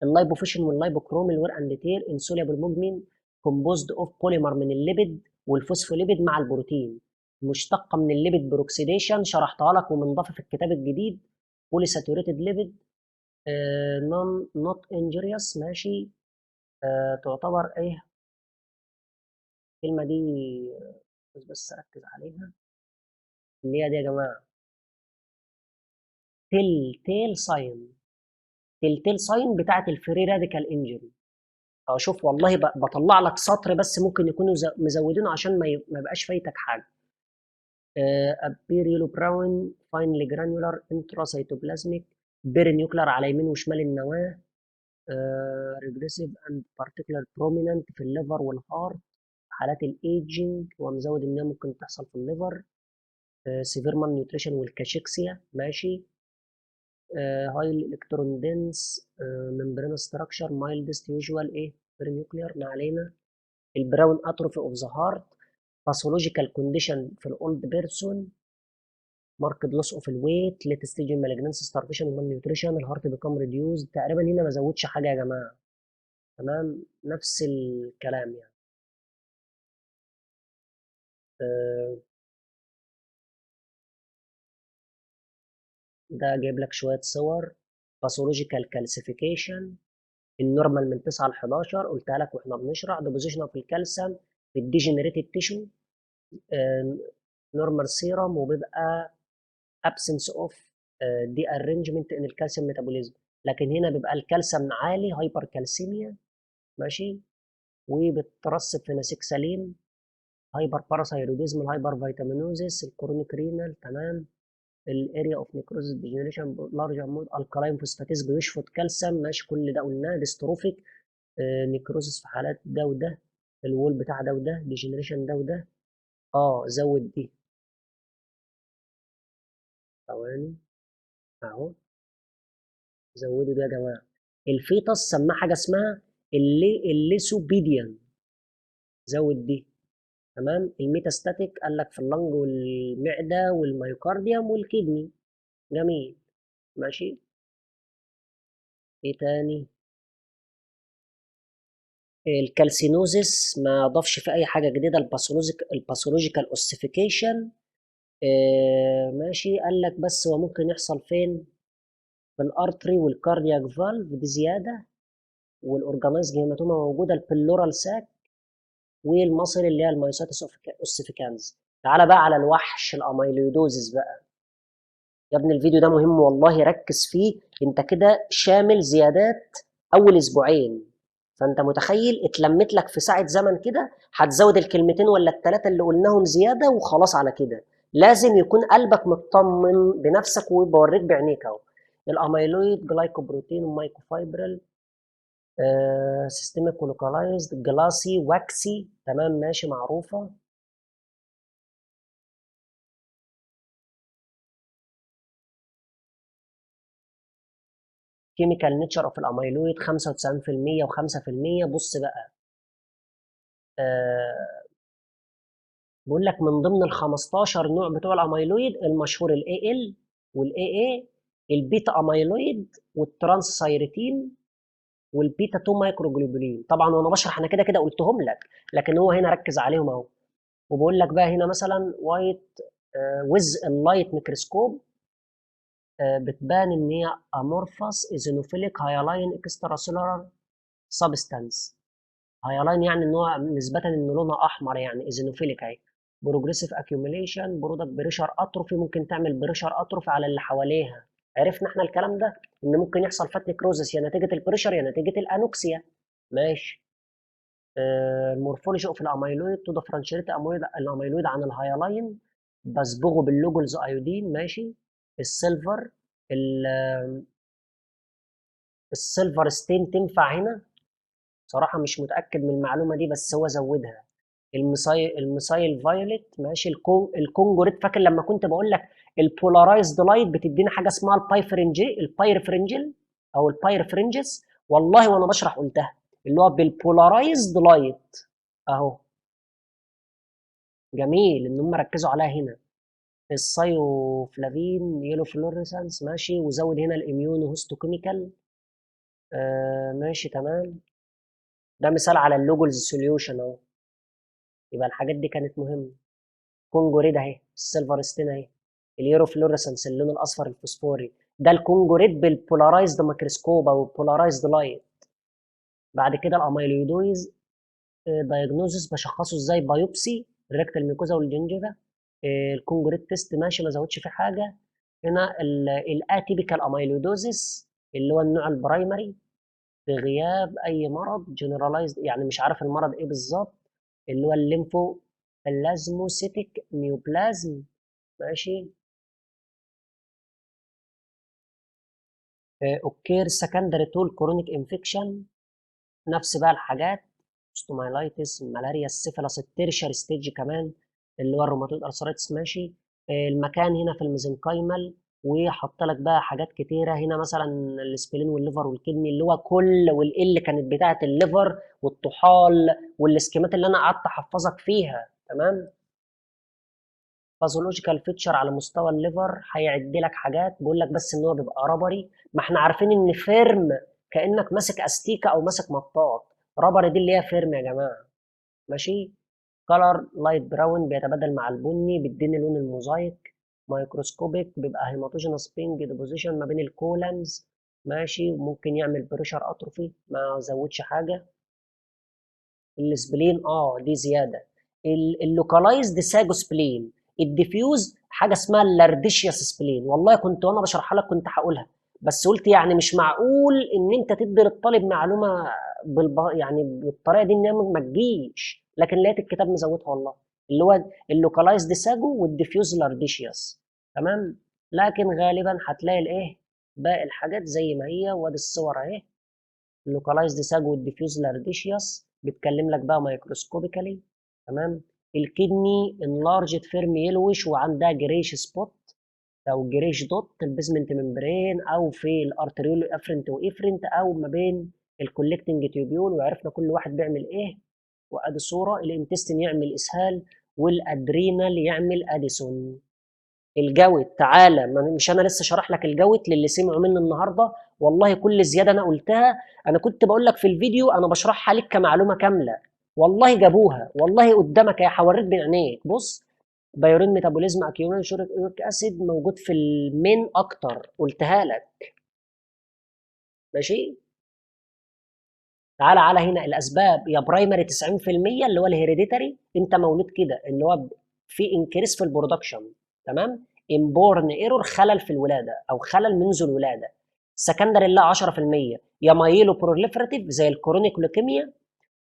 اللايبوفيشن واللايبوكروم الوير اند تير انسوليبل مجمن كومبوزد اوف بوليمر من الليبيد والفوسفوليبيد مع البروتين، مشتقه من الليبيد بروكسيديشن، شرحتها لك ومنضافه في الكتاب الجديد. بولي ساتوريتد ليبيد نون نوت انجريوس. ماشي. تعتبر ايه الكلمه دي؟ بس ركز عليها، اللي هي دي يا جماعه. تيل تيل ساين. تيل تيل ساين بتاعت الفري راديكال انجري. شوف والله بطلع لك سطر بس ممكن يكونوا مزودينه عشان ما يبقاش فايتك حاجه. appear yellow brown finely granular intracytoplasmic بيرينيوكلر على يمين وشمال النواه. regressive and particular prominent في الليفر والهارت حالات الايجنج، ومزود انها ممكن تحصل في الليفر. سيفير مال نيوتريشن والكاشيكسيا ماشي. هاي الكترون دنس ممبرين ستراكشر مايلدست يوجوال ايه برينيوكلير ما علينا. البراون اتروفي اوف ذا هارت باثولوجيكال كونديشن في الاولد بيرسون. ماركت لوس اوف الويت ليت ستيج مالجنس ستارفيشن ومال نيوتريشن الهارت بيكم ريديوز. تقريبا هنا ما زودش حاجه يا جماعه، تمام نفس الكلام يعني. ده جايب لك شويه صور. باثولوجيكال كالسيفيكيشن النورمال من 9 ل 11 قلتها لك واحنا بنشرح. ديبوزيشن في الكالسيوم في الديجنريتد تيشو نورمال سيرم، وبيبقى absence of دي ارينجمنت ان الكالسيوم ميتابوليزم. لكن هنا بيبقى الكالسيوم عالي هايبر كالسيميا ماشي، وبترسب في نسيج سليم. هايبر باراثايروديزم الهايبر فيتامينوزيس الكرونيك رينال تمام. الاريا اوف نيكروزيس ديجنريشن لارج امود الكالاين فوسفاتيز بيشفط كالسيوم ماشي، كل ده قلناه. ديستروفيك نيكروزيس في حالات ده وده. الوول بتاع ده وده ديجنريشن ده وده. زود دي ثواني اهو، زودوا ده يا جماعه. الفيتس سماه حاجه اسمها الليسوبيديان، زود دي تمام. الميتاستاتيك قال لك في اللنج والمعده والميوكارديوم والكدني، جميل ماشي. ايه تاني؟ الكالسينوزيس ما ضافش في اي حاجه جديده. الباثولوجيكال اوسيفيكيشن ماشي، قال لك بس هو ممكن يحصل فين؟ في الارتري والكاردياك فالف دي زياده، والاورجانيزم هيماتوما موجوده، البلورال ساك، والمصل اللي هي المايوساتس اوسيفيكانز. تعالى بقى على الوحش الاميلويدوزيس بقى. يا ابني الفيديو ده مهم والله، ركز فيه. انت كده شامل زيادات اول اسبوعين، فانت متخيل اتلمت لك في ساعه زمن كده هتزود الكلمتين ولا الثلاثه اللي قلناهم زياده وخلاص على كده. لازم يكون قلبك مطمن بنفسك وبوريك بعينيك اهو. الاميلويد جلايكوبروتين ومايكوفايبرل سيستميك ولوكالايزد جلاسي واكسي تمام ماشي معروفه. كيميكال نيتشر اوف الاميلويد 95% و5%. بص بقى بيقول لك من ضمن ال 15 نوع بتوع الاميلويد المشهور الاي ال والاي اي، البيتا اميلويد والترانس سايرتين والبيتا 2 مايكروجلوبولين. طبعا وانا بشرح انا كده كده قلتهم لك، لكن هو هنا ركز عليهم اهو. وبقول لك بقى هنا مثلا وايت ويز اللايت ميكروسكوب بتبان ان هي امورفاس ايزينوفيليك هايلاين اكسترا سيلولار سبستانس. هايلاين يعني ان هو نسبه ان لونها احمر، يعني ايزينوفيليك اهي. بروجريسيف اكيوميليشن برودكت بريشر اتروفي، ممكن تعمل بريشر اتروفي على اللي حواليها. عرفنا احنا الكلام ده ان ممكن يحصل فات نيكروزس يا نتيجه البريشر يا نتيجه الانوكسيا ماشي. المورفولوجي اوف الاميلويد تو ديفرنشيت الاميلويد عن الهايلاين بصبغه باللوجلز ايودين ماشي. السيلفر السيلفر ستين تنفع هنا؟ صراحة مش متأكد من المعلومة دي بس هو زودها. الميسايل فايوليت ماشي. الكونجوريت، فاكر لما كنت بقول لك البولارايزد لايت بتدينا حاجة اسمها البايرفرنجل او البايرفرنجس، والله وانا بشرح قلتها اللي هو بالبولارايزد لايت اهو. جميل ان هم ركزوا عليها هنا. السايوفلافين يلو فلوريسانس ماشي، وزود هنا الاميونو هيستوكيميكال ماشي تمام. ده مثال على اللوجلز سوليوشن اهو. يبقى الحاجات دي كانت مهمه. كونجوريد اهي، السيلفر ستين اهي، اليورو فلوريسنس اللون الاصفر الفوسفوري، ده الكونجوريد بالبولارايزد ميكروسكوب او البولارايزد لايت. بعد كده الاميلويدويز دايجنوزس بشخصه ازاي؟ بايوبسي الريكتال ميكوزا والجنجيفا. الكونجوريد تيست ماشي ما زودش فيه حاجه. هنا الاتيبيكال اميلويدوزس اللي هو النوع البرايمري في غياب اي مرض جنرالايزد، يعني مش عارف المرض ايه بالظبط، اللي هو الليمفو بلازموسيتيك نيوبلازم. ماشي. اوكير سكندري تول كرونيك انفكشن، نفس بقى الحاجات، ستومايلايتس، الملاريا، السيفلاس، التيرشر ستيج كمان اللي هو الروماتويد ارثرايتس. ماشي. المكان هنا في الميزنكايمال، وحط لك بقى حاجات كتيره هنا مثلا السبلين والليفر والكدني اللي هو كل والال كانت بتاعه الليفر والطحال والسكيمات اللي انا قعدت احفظك فيها. تمام. باثولوجيكال فيتشر على مستوى الليفر هيعد لك حاجات، بيقول لك بس ان هو بيبقى ربري، ما احنا عارفين ان فيرم كانك ماسك استيكه او ماسك مطاط، ربري دي اللي هي فيرم يا جماعه. ماشي. كلر لايت براون بيتبادل مع البني بيديني لون الموزايك. مايكروسكوبيك بيبقى هيماتوجينوس بينج ديبوزيشن ما بين الكولمز. ماشي. وممكن يعمل بريشر اتروفي، ما زودش حاجه. السبلين دي زياده. اللوكالايزد ساجوسبلين. الديفيوز حاجه اسمها اللارديشياس سبلين، والله كنت وانا بشرحها لك كنت هقولها، بس قلت يعني مش معقول ان انت تدي للطالب معلومه يعني بالطريقه دي ان هي ما تجيش، لكن لقيت الكتاب مزودها والله، اللي هو اللوكالايزد ساجو والديفيوز لارديشياس. تمام. لكن غالبا هتلاقي الايه باقي الحاجات زي ما هي، وادي الصور اهي. اللوكالايزد ساجو والديفيوز لارديشياس بيتكلم لك بقى مايكروسكوبيكالي. تمام. الكدني انلارجد فيرم يلوش وعندها جريش سبوت او جريش دوت البيزمنت ممبرين، او في الارتريول افرنت وافرنت، او ما بين الكولكتنج تيوبيول، وعرفنا كل واحد بيعمل ايه. وادي صوره. الانتستين يعمل اسهال، والادرينال يعمل اديسون. الجوت تعالى، مش انا لسه شرح لك الجوت للي سمعوا مني النهارده؟ والله كل زياده انا قلتها انا كنت بقول لك في الفيديو انا بشرحها لك كمعلومه كامله، والله جابوها والله قدامك يا حوريك بعينيك. بص، بايورين ميتابوليزم اكيوميل يوريك اسيد موجود في المين اكتر، قلتها لك. ماشي. تعالى على هنا الاسباب، يا برايمري 90% اللي هو الهيريديتري، انت مولود كده اللي هو في انكريس في البرودكشن. تمام. امبورن ايرور خلل في الولاده او خلل منذ الولاده. سكندري اللي 10%، يا مايلو بروليفراتيف زي الكرونيك لوكيميا،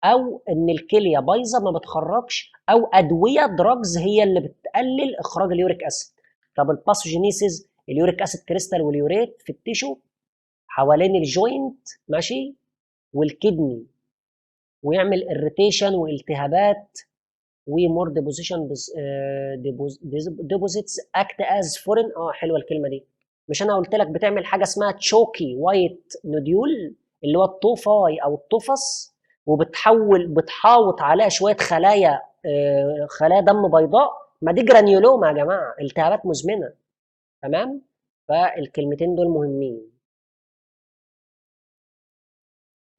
او ان الكليه بايظه ما بتخرجش، او ادويه دراجز هي اللي بتقلل اخراج اليوريك اسيد. طب الباثوجينيسيس، اليوريك اسيد كريستال واليوريت في التيشو حوالين الجوينت. ماشي. والكدني، ويعمل اريتيشن والتهابات، ومور ديبوزيشن ديبوزيتس اكت از فورين. حلوه الكلمه دي. مش انا قلت لك بتعمل حاجه اسمها تشوكي وايت نوديول اللي هو الطوفاي او الطفس، بتحاوط عليها شويه خلايا، خلايا دم بيضاء، ما دي جرانيولوما يا جماعه، التهابات مزمنه. تمام. فالكلمتين دول مهمين.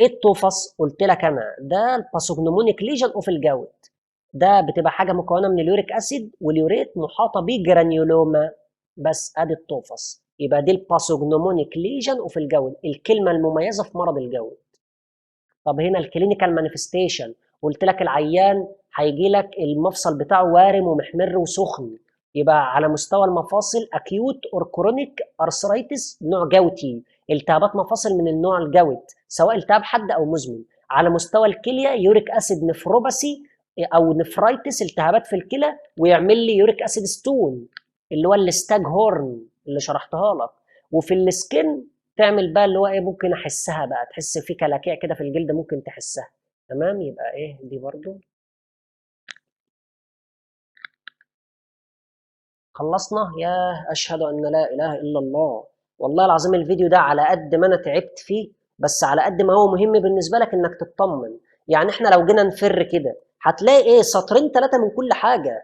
ايه الطوفس؟ قلت لك انا ده الباثوجنومونيك ليجن اوف الجوت، ده بتبقى حاجه مكونه من اليوريك اسيد واليوريت محاطه بجرانيولوما. بس ادي الطوفس، يبقى دي الباثوجنومونيك ليجن اوف الجوت، الكلمه المميزه في مرض الجوت. طب هنا الكلينيكال مانيفستيشن، قلت لك العيان هيجي لك المفصل بتاعه وارم ومحمر وسخن، يبقى على مستوى المفاصل اكيوت اور كرونيك ارثرايتس نوع جوتي، التهابات مفاصل من النوع الجوت سواء التهاب حاد او مزمن. على مستوى الكليه يوريك اسيد نفروباسي او نفرايتس، التهابات في الكلى، ويعمل لي يوريك اسيد ستون اللي هو الستاج هورن اللي شرحتها لك. وفي السكن تعمل بقى اللي هو ايه، ممكن احسها بقى، تحس في كلاكيع كده في الجلد ممكن تحسها. تمام. يبقى ايه دي برضو خلصنا. يا اشهد ان لا اله الا الله. والله العظيم الفيديو ده على قد ما انا تعبت فيه، بس على قد ما هو مهم بالنسبه لك انك تطمن. يعني احنا لو جينا نفر كده هتلاقي ايه، سطرين ثلاثه من كل حاجه.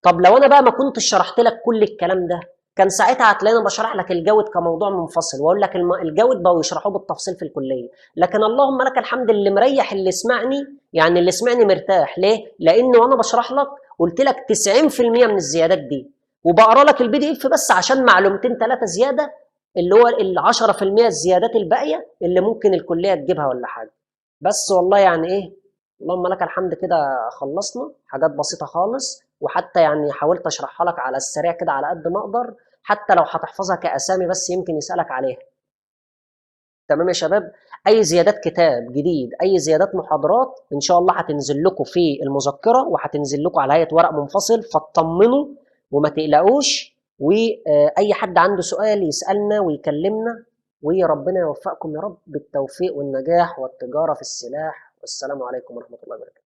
طب لو انا بقى ما كنتش شرحت لك كل الكلام ده، كان ساعتها هتلاقيني بشرح لك الجود كموضوع منفصل، واقول لك الجود بقوا يشرحوه بالتفصيل في الكليه. لكن اللهم لك الحمد اللي مريح اللي سمعني، يعني اللي سمعني مرتاح ليه؟ لان وانا بشرح لك قلت لك 90% من الزيادات دي، وبقرا لك البي دي اف بس عشان معلومتين ثلاثه زياده، اللي هو ال 10% الزيادات الباقيه اللي ممكن الكليه تجيبها ولا حاجه. بس والله يعني ايه، اللهم لك الحمد كده خلصنا حاجات بسيطة خالص، وحتى يعني حاولت اشرحها لك على السريع كده على قد ما اقدر، حتى لو هتحفظها كأسامي بس يمكن يسألك عليها. تمام يا شباب. اي زيادات كتاب جديد، اي زيادات محاضرات ان شاء الله هتنزل لكم في المذكره، وهتنزل لكم على هيئه ورق منفصل، فاطمنوا وما تقلقوش. واي حد عنده سؤال يسالنا ويكلمنا، وربنا يوفقكم يا رب بالتوفيق والنجاح والتجاره في السلاح. والسلام عليكم ورحمه الله وبركاته.